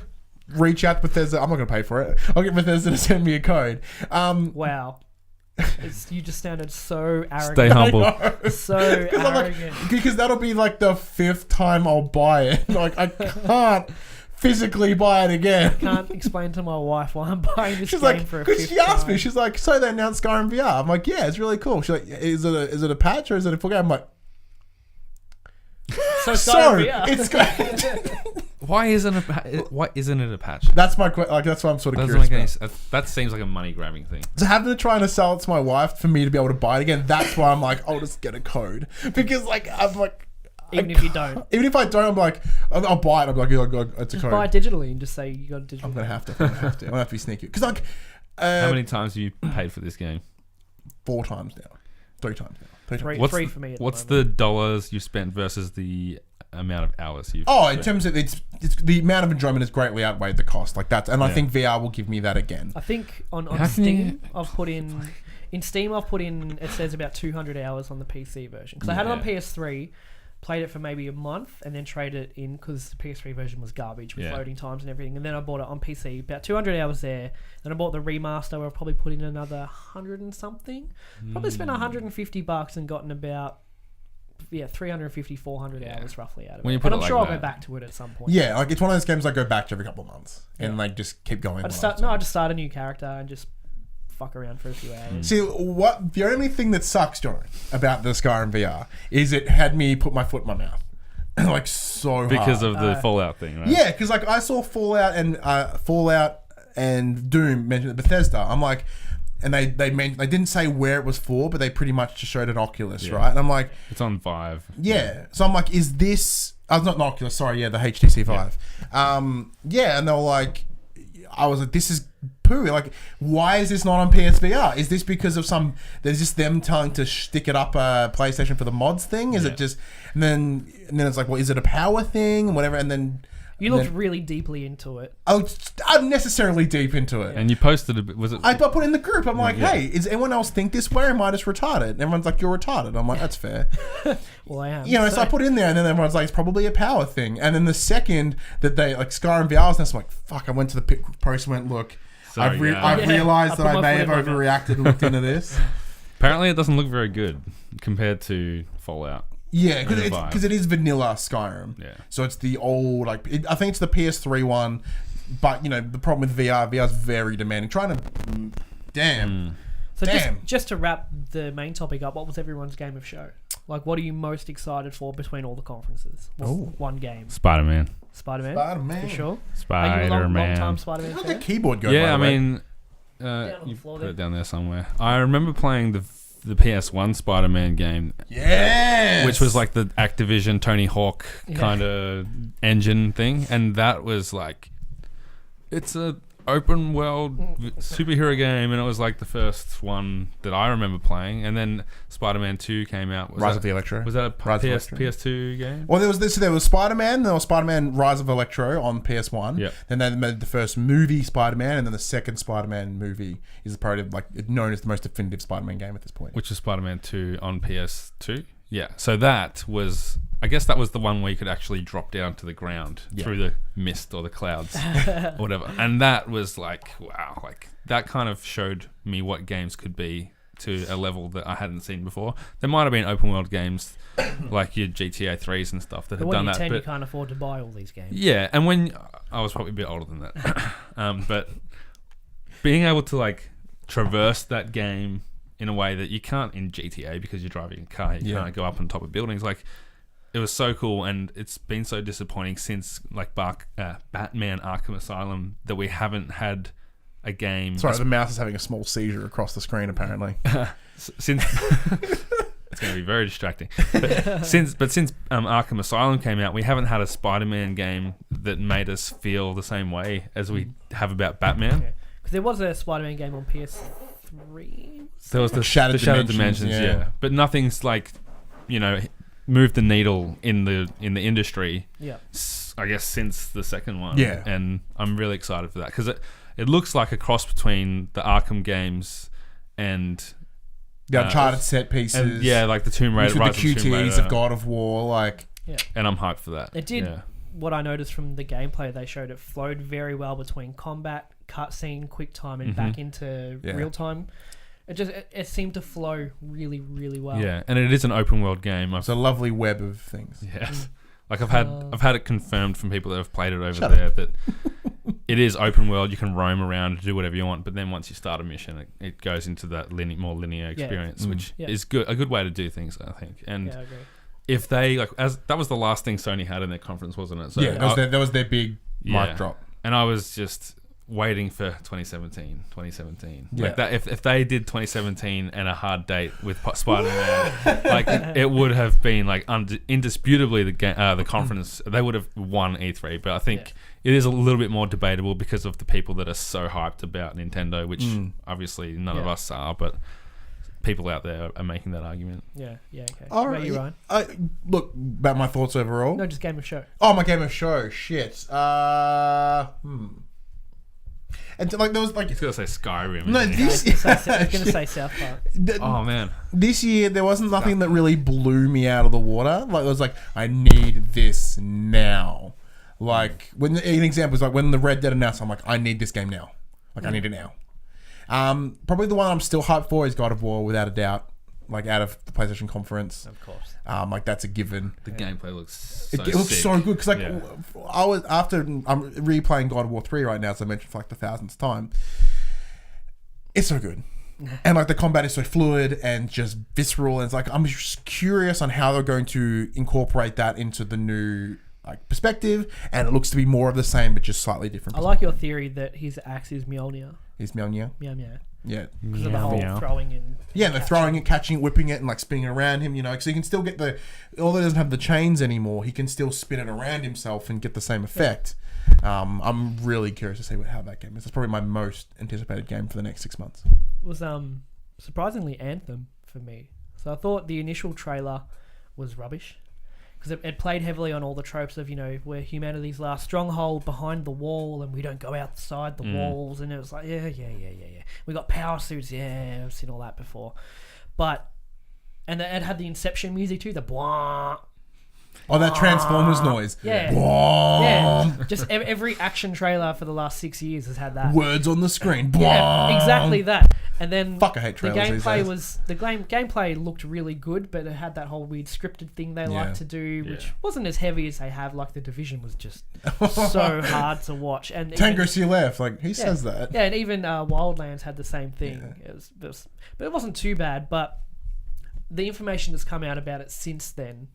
reach out to Bethesda. I'm not gonna pay for it. I'll get Bethesda to send me a code. Wow. You just sounded so arrogant. Stay humble. So arrogant. Because that'll be like the 5th time I'll buy it. Like I can't physically buy it again. I can't explain to my wife why I'm buying this game for a 5th time. Because she asked me, she's like, so they announced Skyrim VR. I'm like, yeah, it's really cool. She's like, is it a patch or is it a full game? I'm like, so it's Why isn't it a patch? That's my question. Like that's what I'm sort of curious about. That seems like a money grabbing thing. So having to try and sell it to my wife for me to be able to buy it again. That's why I'm like, I'll just get a code because like I'm like. Even if you don't. Even if I don't, I'm like, I'll buy it. I'm like, it's a code. Buy it digitally and just say you got a digital. I'm gonna have to. I'm gonna have to be sneaky because like. How many times have you paid for this game? 4 times now. 3 times now. 3 times. Three for me. What's the dollars you spent versus the amount of hours you've? In terms of it's the amount of enjoyment has greatly outweighed the cost. Like that, and I think VR will give me that again. I think on Steam, I've put in. In Steam, I've put in. It says about 200 hours on the PC version because I had it on PS3. Played it for maybe a month and then traded it in because the PS3 version was garbage with loading times and everything. And then I bought it on PC, about 200 hours there. Then I bought the remaster where I probably put in another 100 and something. Probably spent $150 and gotten about 350, 400 hours roughly out of When it. you put And it I'm like sure I'll that. go back to it at some point. Yeah, like it's one of those games I go back to every couple of months and like just keep going. I just start a new character and just fuck around for a few hours. See, the only thing that sucks, Jono, about the Skyrim VR is it had me put my foot in my mouth. Like so Because hard. of the Fallout thing, right? Yeah, because like I saw Fallout and Doom mentioned at Bethesda. I'm like, and they didn't say where it was for, but they pretty much just showed an Oculus, right? And I'm like, It's on Vive. yeah. So I'm like, is this? Not an Oculus. Sorry, the HTC Vive. Yeah, and they were like, I was like, this is poo. Like, why is this not on PSVR? Is this because of there's just them telling to stick it up a PlayStation for the mods thing? Is it just, and then it's like, well, is it a power thing and whatever? And then You looked really deeply into it. I'm unnecessarily deep into it. And you posted a bit, was it? I put it in the group. I'm like, hey, does anyone else think this way? Or am I just retarded? And everyone's like, you're retarded. I'm like, that's fair. Well, I am. So I put it in there, and then everyone's like, it's probably a power thing. And then the second that they, like, Skyrim VR was, I'm like, fuck, I went to the post and went, look, I've realized that I may have overreacted and looked into this. Apparently, it doesn't look very good compared to Fallout. Yeah, because it is vanilla Skyrim. Yeah. So it's the old, like, I think it's the PS3 one, but, the problem with VR is very demanding. So just to wrap the main topic up, what was everyone's game of show? Like, what are you most excited for between all the conferences? One game. Spider-Man. Spider-Man? For sure. Are you a long-time Spider-Man How'd fan? the keyboard go, Yeah, I by the way? mean, on the you floor put there. it down there somewhere. I remember playing the PS1 Spider-Man game, Yes! which was like the Activision Tony Hawk kind of engine thing, and that was like, it's a open world superhero game, and it was like the first one that I remember playing. And then Spider-Man 2 came out. Rise of the Electro. Was that a Rise of Electro. PS2 game? Well, there was Spider-Man, there was Spider-Man Rise of Electro on PS1. Yep. Then they made the first movie Spider-Man, and then the second Spider-Man movie is known as the most definitive Spider-Man game at this point. Which is Spider-Man 2 on PS2. Yeah. So that was, I guess that was the one where you could actually drop down to the ground through the mist or the clouds or whatever. And that was like, wow, like that kind of showed me what games could be to a level that I hadn't seen before. There might have been open world games like your GTA 3s and stuff that had done that. But But you can't afford to buy all these games. yeah, and when I was probably a bit older than that, but being able to like traverse that game in a way that you can't in GTA because you're driving a car, you can't go up on top of buildings. Like, it was so cool, and it's been so disappointing since like Batman Arkham Asylum that we haven't had a game. Sorry, the mouse is having a small seizure across the screen apparently. Since it's going to be very distracting. But since Arkham Asylum came out, we haven't had a Spider-Man game that made us feel the same way as we have about Batman. Because there was a Spider-Man game on PS3. There was the Shattered Dimensions, yeah. But nothing's like, moved the needle in the industry. Yeah. I guess since the second one. Yeah. And I'm really excited for that because it looks like a cross between the Arkham games and The Uncharted set pieces. and, like the Tomb Raider, with the Rise of Tomb QTEs Raider. of God of War, like. Yeah. And I'm hyped for that. It did. Yeah. What I noticed from the gameplay they showed, it flowed very well between combat, cutscene, quick time, and back into real time. It seemed to flow really, really well. Yeah, and it is an open world game. It's a lovely web of things. Yes. Like I've had it confirmed from people that have played it over there that it is open world. You can roam around and do whatever you want, but then once you start a mission, it goes into that more linear experience, which is a good way to do things, I think. And I agree. if they that was the last thing Sony had in their conference, wasn't it? So that was their big mic drop. And I was just waiting for 2017. Yeah. Like that, if they did 2017 and a hard date with Spider-Man, like it would have been like indisputably the conference. They would have won E3, but I think it is a little bit more debatable because of the people that are so hyped about Nintendo, which obviously none of us are, but people out there are making that argument. Yeah, okay. All What about right. you, Ryan? Look, about my thoughts overall. No, just game of show. Oh, my game of show. Shit. And like there was like He's gonna say Skyrim. no isn't he? I was going to say South Park. Oh man. This year there wasn't nothing that really blew me out of the water. Like it was like I need this now. Like an example is like when the Red Dead announced, I'm like I need this game now. Like I need it now. Probably the one I'm still hyped for is God of War without a doubt. like out of the PlayStation conference. Of course. Like that's a given. The gameplay looks so It looks sick. so good because like I'm replaying God of War 3 right now, as I mentioned for like the 1000th time. It's so good. And like the combat is so fluid and just visceral, and it's like I'm just curious on how they're going to incorporate that into the new like perspective, and it looks to be more of the same but just slightly different. I like your theory that his axe is Mjolnir. Is Mjolnir? Meow meow. Yeah. Because of the whole Meow. throwing and Yeah, and they're throwing it, catching it, whipping it, and like spinning it around him, you know, so he can still get although he doesn't have the chains anymore, he can still spin it around himself and get the same effect. I'm really curious to see how that game is. It's probably my most anticipated game for the next 6 months. was surprisingly Anthem for me. So I thought the initial trailer was rubbish because it played heavily on all the tropes of, you know, where humanity's last stronghold behind the wall and we don't go outside the walls, and it was like yeah. We got power suits, yeah, I've seen all that before. And it had the Inception music too, the blah. Oh, that Transformers noise. Yeah. Bwah. Yeah, just every action trailer for the last 6 years has had that. Words on the screen. Yeah, Bwah. exactly that. And then Fuck, I hate the trailers these gameplay days. gameplay looked really good, but it had that whole weird scripted thing they like to do, which Yeah. wasn't as heavy as they have. Like the Division was just so hard to watch. And Tango even, to your left. Like, who says that? yeah, and even Wildlands had the same thing. Yeah. But it wasn't too bad. But the information that's come out about it since then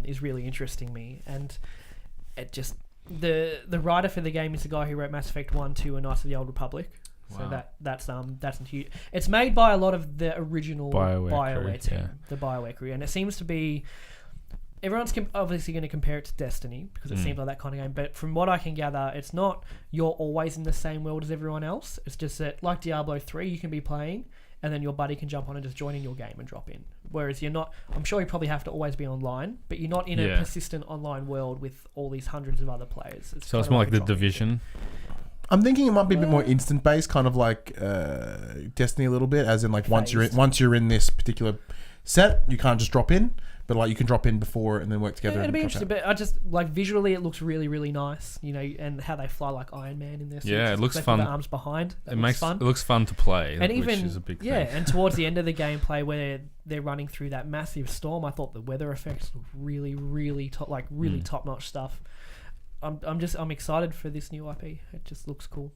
is really interesting me, and it just the writer for the game is the guy who wrote Mass Effect 1, 2, and Knights of the Old Republic. So Wow. that's huge. It's made by a lot of the original BioWare crew, team, yeah. the BioWare crew, and it seems to be everyone's obviously going to compare it to Destiny because it seems like that kind of game. But from what I can gather, it's not you're always in the same world as everyone else. It's just that like Diablo 3, you can be playing, and then your buddy can jump on and just join in your game and drop in. Whereas you're not. I'm sure you probably have to always be online, but you're not in a persistent online world with all these hundreds of other players. So it's more like the Division. I'm thinking it might be a bit more instant based, kind of like Destiny a little bit, as in like once you're in this particular set, you can't just drop in, but like you can drop in before and then work together. Yeah, it'd and be drop interesting, out. but I just like visually it looks really, really nice, you know, and how they fly like Iron Man in their suits. Yeah, it looks They put fun. The arms behind. It looks fun to play, And which even is a big yeah, thing. and towards the end of the gameplay where they're running through that massive storm, I thought the weather effects looked really, really top notch stuff. I'm excited for this new IP. It just looks cool.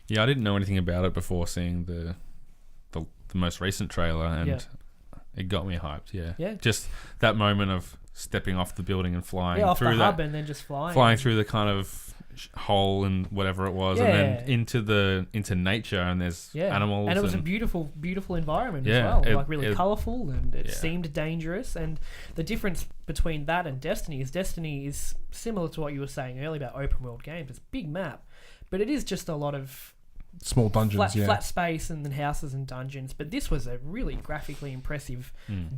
Yeah, I didn't know anything about it before seeing the most recent trailer, and it got me hyped. Yeah, just that moment of stepping off the building and flying off through the that, hub and then just flying through the kind of hole and whatever it was, and then into nature, and there's animals, and it was a beautiful environment as Yeah, well, like really colourful, and it Yeah. seemed dangerous. And the difference between that and Destiny is similar to what you were saying earlier about open world games. It's a big map, but it is just a lot of Small dungeons, flat space and then houses and dungeons. But this was a really graphically impressive,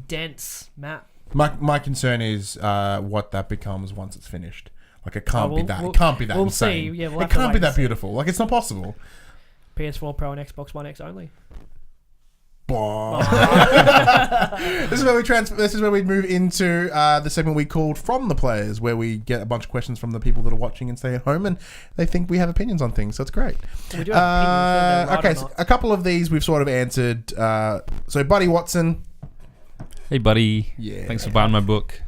dense map. My concern is what that becomes once it's finished. Like it can't be that. We'll It can't be that we'll insane. see. Yeah, we'll it have to can't wait be and that see. beautiful. Like it's not possible. PS4 Pro and Xbox One X only. This is where we move into the segment we called From the Players, where we get a bunch of questions from the people that are watching and stay at home, and they think we have opinions on things. So it's great. We do have opinions, whether they're right okay, or so not. a couple of these we've sort of answered. So Buddy Watson, Hey, buddy. Yeah. Thanks for buying my book.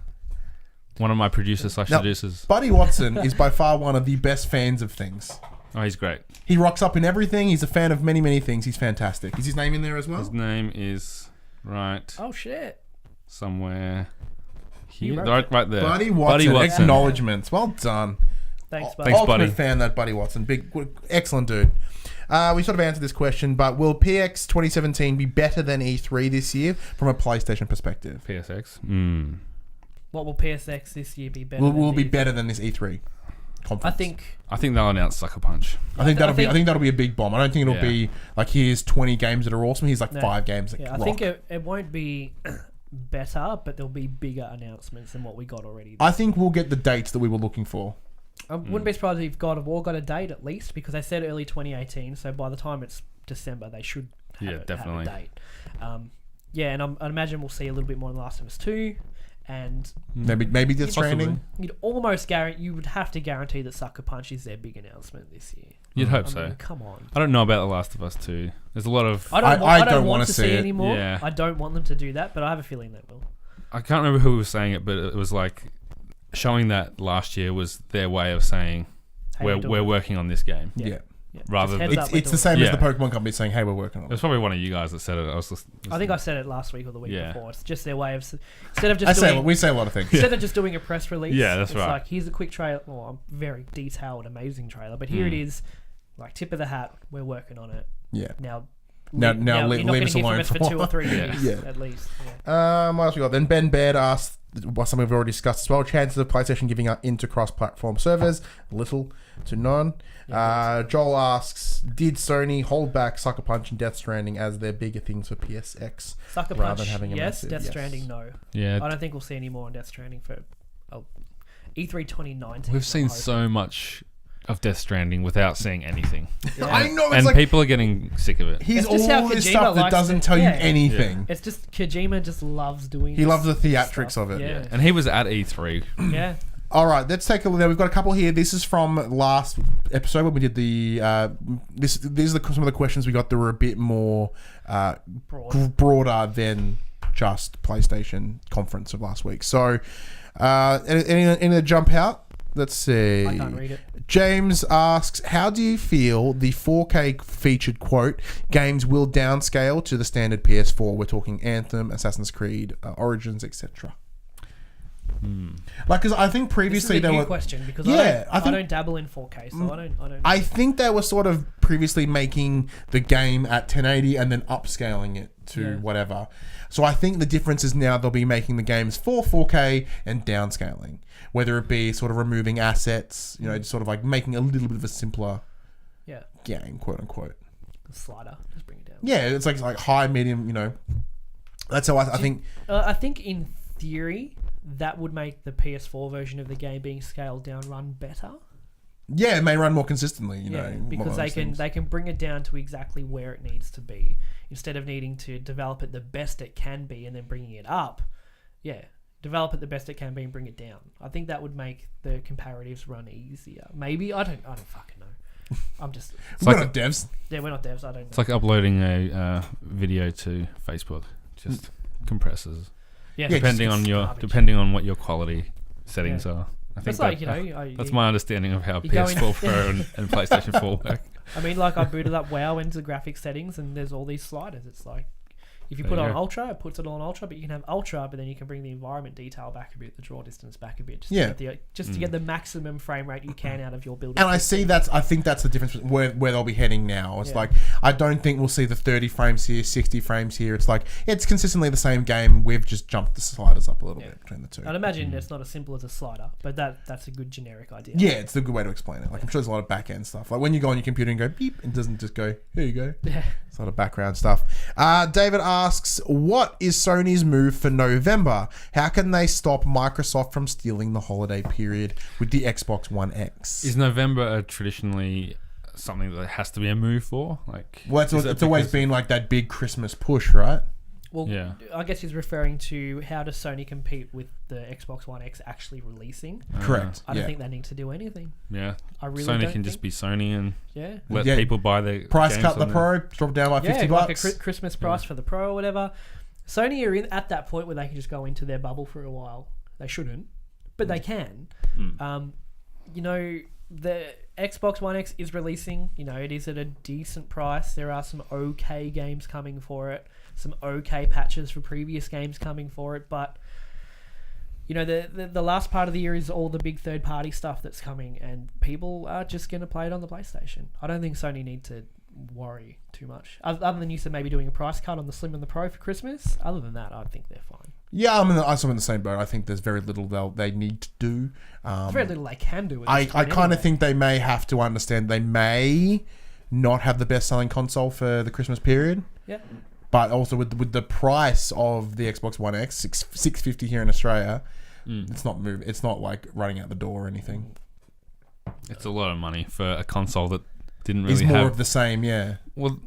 One of my producers / Now, producers. Buddy Watson is by far one of the best fans of things. Oh, he's great. He rocks up in everything. He's a fan of many, many things. He's fantastic. Is his name in there as well? His name is right Oh shit! somewhere here. wrote Right there. Buddy Watson. Acknowledgements. Well done. Thanks, buddy. Thanks, Ultimate buddy. fan, that Buddy Watson. Excellent dude. We sort of answered this question, but will PX 2017 be better than E3 this year from a PlayStation perspective? PSX. What will PSX this year be better? Will than be these? better than this E3 conference. I think they'll announce Sucker Punch. I think that'll be a big bomb. I don't think it'll Yeah. be like here's 20 games that are awesome. Here's like No. 5 games that Yeah, I rock. think it won't be better, but there'll be bigger announcements than what we got already. I think we'll get the dates that we were looking for. I wouldn't be surprised if God of War got a date at least, because they said early 2018. So by the time it's December, they should have, Yeah, definitely. have a date. And I'd imagine we'll see a little bit more in Last of Us 2, and maybe Death Stranding. you'd almost guarantee, you would have to guarantee that Sucker Punch is their big announcement this year. You'd hope I so. mean, come on. I don't know about The Last of Us 2. There's a lot of... I don't want to see it anymore. Yeah. I don't want them to do that, but I have a feeling they will. I can't remember who was saying it, but it was like showing that last year was their way of saying Hey, we're working on this game. Yeah. Rather than It's the same as the Pokemon company saying, "Hey, we're working on it." It was probably one of you guys that said it. I think I said it last week or the week Yeah. before. It's just their way of instead of just we say a lot of things. instead of just doing a press release. Yeah, that's it's right. Like, here's a quick trailer, or a very detailed, amazing trailer, but here it is, like tip of the hat. We're working on it. Yeah. Now Now you're not leave us gonna hear alone from us for 2 or 3 Yeah. years Yeah. at least. Yeah. What else we got? Then Ben Baird asked, something we've already discussed as well, chances of PlayStation giving up into cross-platform servers, little to none. Joel asks, did Sony hold back Sucker Punch and Death Stranding as their bigger things for PSX? Sucker rather Punch, than having a yes. massive- Death yes. Stranding, no. Yeah. I don't think we'll see any more on Death Stranding for E3 2019. We've seen I'm so hoping. much of Death Stranding without seeing anything. Yeah. I know, it's And like people are getting sick of it. he's It's just how all this Kojima stuff that likes doesn't it. tell you Yeah. anything. It's just Kojima just loves doing. He this loves the theatrics stuff. of it. Yeah. And he was at E3. Yeah. All right, let's take a look. Now we've got a couple here. This is from last episode when we did the. These are some of the questions we got that were a bit more broader than just PlayStation conference of last week. So, any jump out? Let's see. I can't read it. James asks, how do you feel the 4K featured quote games will downscale to the standard PS4? We're talking Anthem, Assassin's Creed, Origins, etc. Like, because I think previously This is a they new were question because Yeah, I don't dabble in 4K, so I don't. I think they were sort of previously making the game at 1080 and then upscaling it to whatever. So I think the difference is now they'll be making the games for 4K and downscaling, whether it be sort of removing assets, you know, just sort of like making a little bit of a simpler game, quote unquote. Slider, just bring it down. Yeah, it's like high, medium, you know. That's how I think. I think in theory that would make the PS4 version of the game being scaled down run better. Yeah, it may run more consistently, you know. because they can bring it down to exactly where it needs to be instead of needing to develop it the best it can be and then bringing it up. Yeah, develop it the best it can be and bring it down. I think that would make the comparatives run easier. Maybe I don't fucking know. I'm just We're not devs. Yeah, we're not devs. I don't know. It's like uploading a video to Facebook. Just compresses. Yeah, Depending on what your quality settings are. I think it's like, you know, that's my understanding of how you go in- PS4 Pro and PlayStation 4 work. I mean, like I booted up WoW into the graphics settings, and there's all these sliders. It's like if you put There on you go. Ultra, it puts it on Ultra, but you can have Ultra, but then you can bring the environment detail back a bit, the draw distance back a bit, just to get the maximum frame rate you can out of your build. And I think that's the difference where they'll be heading now. It's like, I don't think we'll see the 30 frames here, 60 frames here. It's like, it's consistently the same game. We've just jumped the sliders up a little bit between the two. I'd imagine it's not as simple as a slider, but that's a good generic idea. Yeah, it's a good way to explain it. Like, I'm sure there's a lot of back end stuff. Like when you go on your computer and go beep, it doesn't just go, here you go. Yeah. It's a lot of background stuff. David asks, what is Sony's move for November? How can they stop Microsoft from stealing the holiday period with the Xbox One X? Is November traditionally something that has to be a move for? Like, Well, it's always been like that big Christmas push, right? Well, I guess he's referring to how does Sony compete with the Xbox One X actually releasing. Correct. I don't think they need to do anything. Yeah. I really Sony don't can just think- be Sony and Yeah. let people buy their price games cut the on Pro, drop it down by $50. Like a Christmas price for the Pro or whatever. Sony are at that point where they can just go into their bubble for a while. They shouldn't, but they can. You know, the Xbox One X is releasing. You know, it is at a decent price. There are some okay games coming for it. Some okay patches for previous games coming for it. But, you know, the last part of the year is all the big third-party stuff that's coming, and people are just going to play it on the PlayStation. I don't think Sony need to worry too much. Other than you said maybe doing a price cut on the Slim and the Pro for Christmas. Other than that, I think they're fine. Yeah, I'm in the same boat. I think there's very little they need to do. There's very little they can do. I kind of think they may have to understand they may not have the best selling console for the Christmas period. Yeah. But also with the price of the Xbox One X, $650 here in Australia, it's not like running out the door or anything. It's a lot of money for a console that didn't really It's more have of the same, yeah. Well,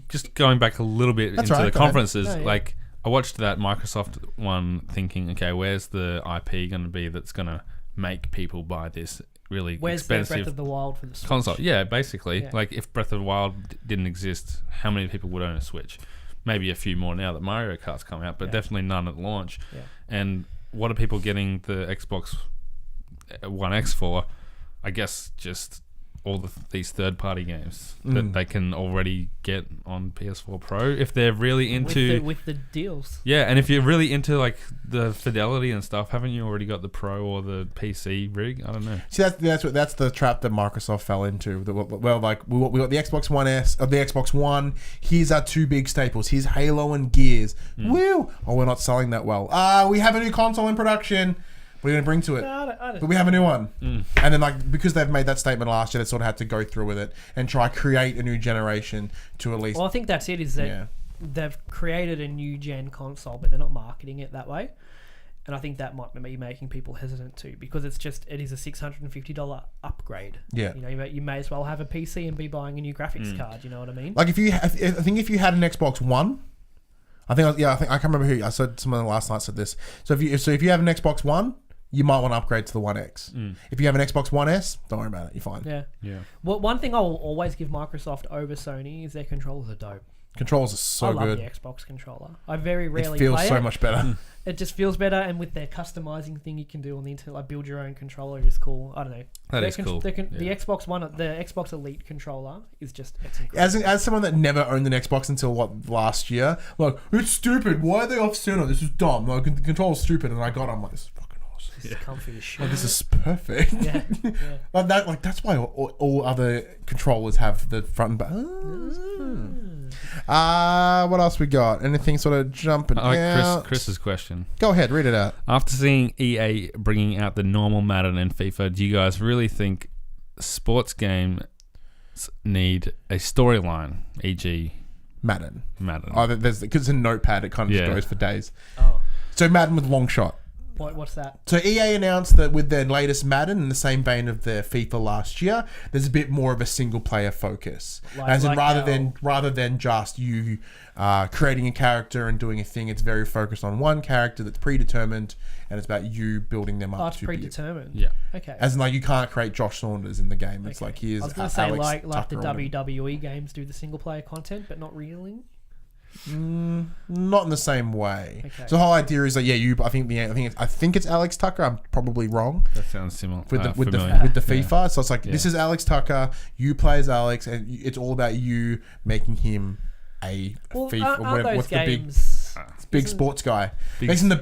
just going back a little bit That's into right, the go ahead. conferences, Oh, yeah. like I watched that Microsoft one thinking, okay, where's the IP going to be that's going to make people buy this really Where's expensive Breath of the Wild for the Switch? console? Yeah, basically. Yeah. Like, if Breath of the Wild didn't exist, how many people would own a Switch? Maybe a few more now that Mario Kart's come out, but definitely none at launch. Yeah. And what are people getting the Xbox One X for? I guess just all these third-party games that they can already get on PS4 Pro if they're really into with the deals. Yeah, and if you're really into like the fidelity and stuff, haven't you already got the Pro or the PC rig? I don't know. See, that's the trap that Microsoft fell into. Well, like we got the Xbox One S or the Xbox One. Here's our two big staples. Here's Halo and Gears. Woo! Oh, we're not selling that well. We have a new console in production. What are you going to bring to it? I don't But we have a new one. And then, like, because they've made that statement last year, they sort of had to go through with it and try create a new generation to at least... Well, I think that's it, is that they've created a new gen console, but they're not marketing it that way. And I think that might be making people hesitant too, because it is a $650 upgrade. Yeah. You know, you may as well have a PC and be buying a new graphics card, you know what I mean? Like, I think if you had an Xbox One... I can't remember who... I said someone last night said this. So if you have an Xbox One... you might want to upgrade to the One X. If you have an Xbox One S, don't worry about it. You're fine. Yeah. Well, one thing I will always give Microsoft over Sony is their controllers are dope. Controls are so good. I love the Xbox controller. I very rarely It feels play so it. much better. It just feels better, and with their customizing thing you can do on the internet, like build your own controller is cool. I don't know. That is cool. The Xbox One, the Xbox Elite controller is just it's incredible. As someone that never owned an Xbox until last year, like, it's stupid. Why are they off center? This is dumb. Like, the controller's stupid, and I got it. I'm like, this is fucking awesome. This is comfy as shit. Like, this is perfect. Yeah. Like that's why all other controllers have the front and back. What else we got? Anything sort of jumping I out? like Chris's question. Go ahead, read it out. After seeing EA bringing out the normal Madden and FIFA, do you guys really think sports games need a storyline, e.g. Madden. Madden? Because it's a notepad, it kind of just goes for days. Oh, So Madden with long shot. what's that? So EA announced that with their latest Madden, in the same vein of their FIFA last year, there's a bit more of a single player focus. Rather than just you creating a character and doing a thing, it's very focused on one character that's predetermined, and it's about you building them up. Oh, it's predetermined. Yeah. Okay. As in, like, you can't create Josh Saunders in the game. It's like, here's I was going to say Alex like the Tucker on him. WWE games do the single player content, but not really. Not in the same way. Okay. So the whole idea is that I think it's Alex Tucker. I'm probably wrong. That sounds similar. With the familiar. FIFA, so it's like this is Alex Tucker. You play as Alex, and it's all about you making him a FIFA. Aren't those What's games? the big sports guy? Makes him the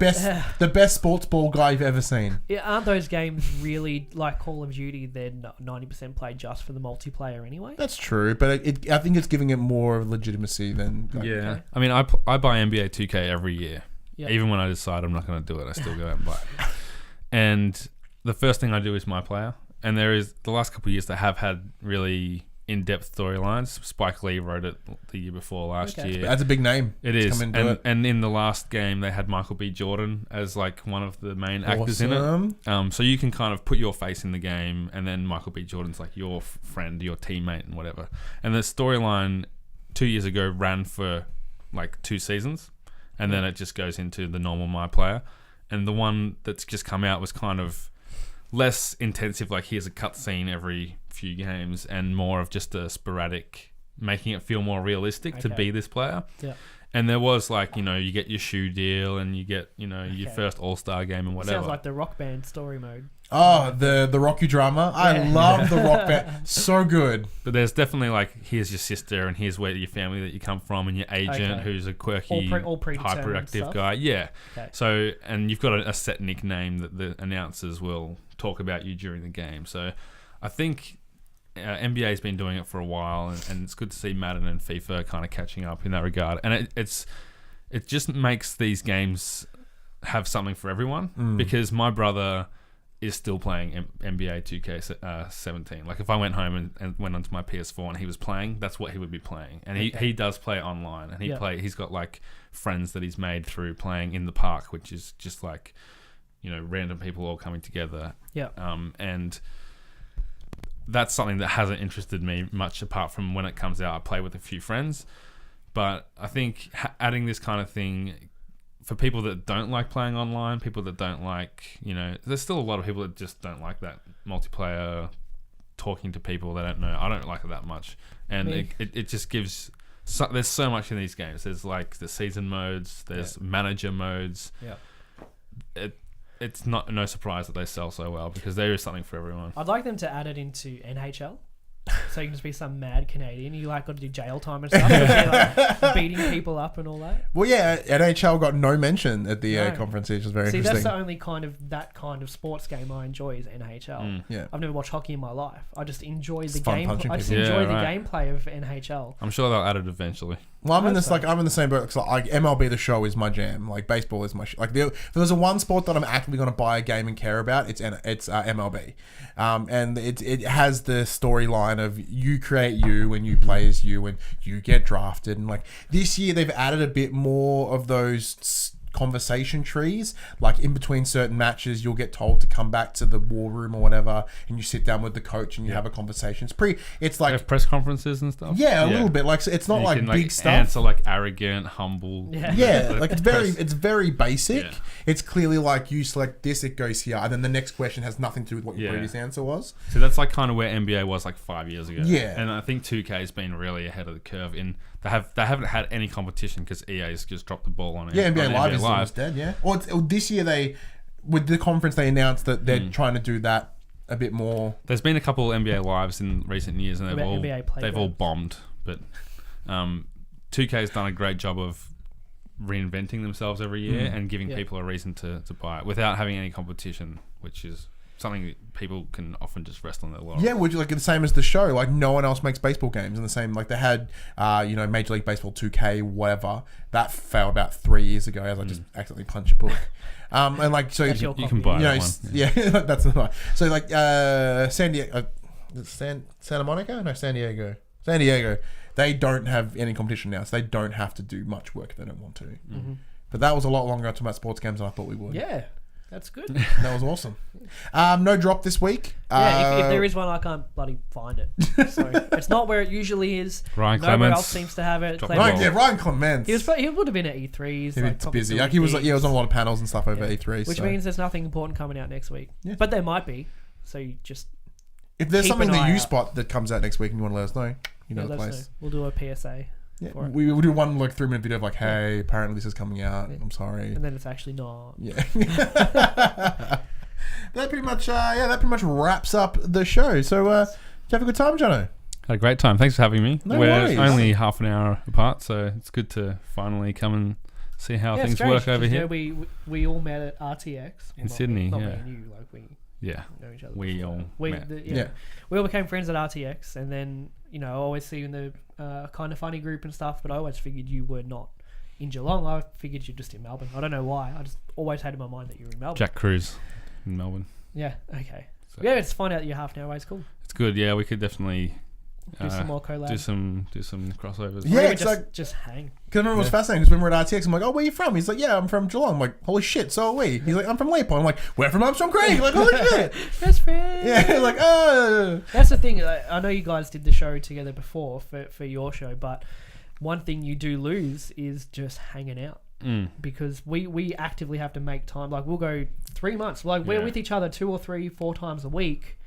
best sports ball guy you've ever seen. Yeah, aren't those games really like Call of Duty? They're 90% played just for the multiplayer anyway. That's true, but I think it's giving it more legitimacy than. Yeah, okay. I mean, I buy NBA 2K every year. Yep. Even when I decide I'm not going to do it, I still go out and buy it. And the first thing I do is my player. And there is the last couple of years they have had really in-depth storylines. Spike Lee wrote it the year before last year. That's a big name. It is. And in the last game they had Michael B. Jordan as like one of the main actors in it. So you can kind of put your face in the game, and then Michael B. Jordan's like your friend, your teammate, and whatever. And the storyline 2 years ago ran for like 2 seasons, and then it just goes into the normal My Player. And the one that's just come out was kind of less intensive, like here's a cutscene every few games, and more of just a sporadic, making it feel more realistic to be this player. Yeah. And there was like, you get your shoe deal, and you get, your first All-Star game and whatever. Sounds like the Rock Band story mode. Oh, the Rocky drama. I love the Rock Band. So good. But there's definitely like, here's your sister, and here's where your family that you come from, and your agent who's a quirky, all hyperactive guy. Yeah. Okay. So, and you've got a set nickname that the announcers will talk about you during the game. So I think NBA's been doing it for a while, and it's good to see Madden and FIFA kind of catching up in that regard. And it just makes these games have something for everyone, because my brother is still playing NBA 2K17. Like if I went home and went onto my PS4 and he was playing, that's what he would be playing. And he does play online, and he's got like friends that he's made through playing in the park, which is just like, random people all coming together. Yeah. And that's something that hasn't interested me much, apart from when it comes out, I play with a few friends. But I think adding this kind of thing for people that don't like playing online, people that don't like, there's still a lot of people that just don't like that multiplayer talking to people they don't know. I don't like it that much. And it just gives... there's so much in these games. There's like the season modes, there's manager modes. Yeah. It's no surprise that they sell so well because there is something for everyone. I'd like them to add it into NHL. So you can just be some mad Canadian. You got to do jail time and stuff. Like beating people up and all that. Well, yeah, NHL got no mention at the conference, which is very interesting. That's the only kind of sports game I enjoy is NHL. Yeah. I've never watched hockey in my life. I just enjoy the fun game. punching I just people. enjoy the gameplay of NHL. I'm sure they'll add it eventually. Well, I'm in the same boat. Cause like MLB The Show is my jam. Like baseball is my if there's a one sport that I'm actively going to buy a game and care about, it's MLB, and it has the storyline of you create you and you play as you and you get drafted, and like this year they've added a bit more of those conversation trees. Like in between certain matches, you'll get told to come back to the war room or whatever, and you sit down with the coach and you have a conversation. It's like they have press conferences and stuff. Yeah, a little bit. Like it's not like big stuff. Answer like arrogant, humble. Yeah, like it's very basic. Yeah. It's clearly like you select this, it goes here, and then the next question has nothing to do with what your previous answer was. So that's like kind of where NBA was like 5 years ago. Yeah, and I think 2K has been really ahead of the curve in. They haven't had any competition because EA's just dropped the ball on it. Yeah, NBA Live is almost dead. Yeah. Or this year with the conference they announced that they're trying to do that a bit more. There's been a couple NBA Lives in recent years and they've all bombed. But 2K's done a great job of reinventing themselves every year and giving people a reason to buy it without having any competition, which is something that people can often just rest on their laurels. Yeah, which is like the same as the show. Like no one else makes baseball games, and the same like they had, Major League Baseball 2K, whatever. That fell about 3 years ago as I just accidentally punched a book. And like so, you can buy that one. Yeah, that's the one. So like San Diego. They don't have any competition now, so they don't have to do much work if they don't want to. Mm-hmm. But that was a lot longer talking about sports games than I thought we would. Yeah. That's good. That was awesome. No drop this week. Yeah, if there is one, I can't bloody find it. So it's not where it usually is. Ryan Nowhere Clements else seems to have it. Ryan Clements. He would have been at E3s. It's busy. Like he was on a lot of panels and stuff over E3. Which means there's nothing important coming out next week. Yeah. But there might be. So you just if there's something that you spot that comes out next week and you want to let us know, you know the place. We'll do a PSA. Yeah, we will do one like 3-minute video of like, hey, apparently this is coming out. I'm sorry. And then it's actually not. Yeah. That pretty much wraps up the show. So, did you have a good time, Jono? Had a great time. Thanks for having me. No worries. We're only half an hour apart, so it's good to finally come and see how things work over here. We all met at RTX in Sydney. Not me and you, like we know each other. We all met. We all became friends at RTX, and then I always see you in the kind of funny group and stuff. But I always figured you were not in Geelong. I figured you're just in Melbourne. I don't know why. I just always had in my mind that you were in Melbourne. Jack Cruz in Melbourne. Yeah. Okay. So, yeah, it's find out that you're half an hour away. It's cool. It's good. Yeah, we could definitely do some more collabs. Do some crossovers. Yeah, it's just hang. Because I remember it was fascinating because when we were at RTX, I'm like, oh, where are you from? He's like, yeah, I'm from Geelong. I'm like, holy shit, so are we. He's like, I'm from Leopold. I'm like, we're from Armstrong Creek. Like, holy shit. Best friend. Yeah, like, oh. That's the thing. I know you guys did the show together before for your show, but one thing you do lose is just hanging out. Because we actively have to make time. Like, we'll go 3 months. Like, we're with each other 2 or 3, 4 times a week,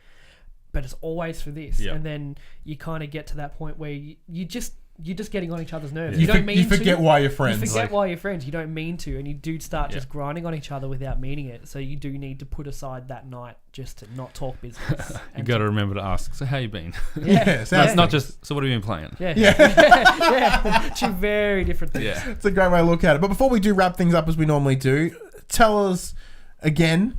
but it's always for this. Yep. And then you kind of get to that point where you're just getting on each other's nerves. You don't mean to. You forget why you're friends. You forget why you're friends. You don't mean to, and you do start just grinding on each other without meaning it. So you do need to put aside that night just to not talk business. You got to remember to ask, so how you been? That's not just, so what have you been playing? Yeah. Two very different things. Yeah. It's a great way to look at it. But before we do wrap things up as we normally do, tell us again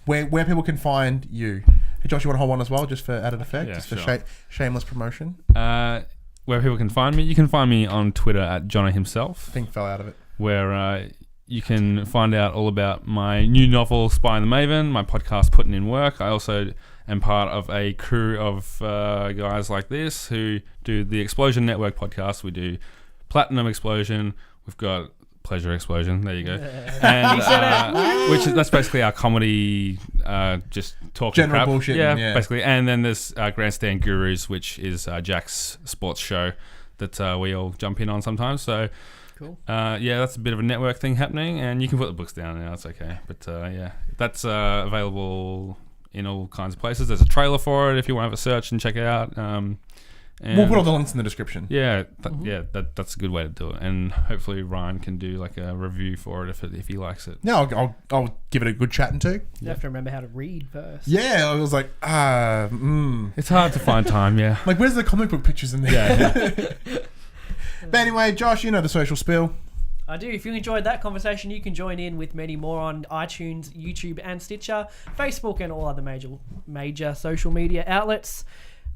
where people can find you. Hey, Josh, you want to hold one as well, just for added effect? Yeah, just for shameless promotion? Where people can find me, you can find me on Twitter at Jono himself. I think fell out of it. Where you can find out all about my new novel, Spy and the Maven, my podcast, Putting in Work. I also am part of a crew of guys like this who do the Explosion Network podcast. We do Platinum Explosion. We've got Pleasure Explosion. There you go. And that's basically our comedy, just talking general crap. Bullshit. Yeah, basically. And then there's Grandstand Gurus, which is Jack's sports show that we all jump in on sometimes. So Cool. Yeah, that's a bit of a network thing happening, and you can put the books down now. It's okay. But yeah, that's available in all kinds of places. There's a trailer for it if you want to have a search and check it out. And we'll put all the links in the description. Yeah, that's a good way to do it. And hopefully Ryan can do like a review for it if he likes it. Yeah, I'll give it a good chatting to. You have to remember how to read first. Yeah, I was like, It's hard to find time, yeah. Like, where's the comic book pictures in there? Yeah. But anyway, Josh, you know the social spiel. I do. If you enjoyed that conversation, you can join in with many more on iTunes, YouTube, and Stitcher, Facebook, and all other major social media outlets.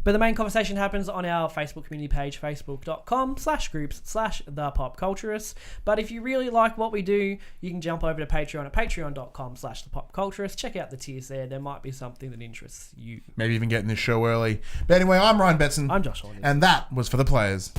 But the main conversation happens on our Facebook community page, facebook.com/groups/thepopculturists. But if you really like what we do, you can jump over to Patreon at patreon.com/thepopculturists. Check out the tiers there. There might be something that interests you. Maybe even getting this show early. But anyway, I'm Ryan Betson. I'm Josh Hornick. And that was For the Players.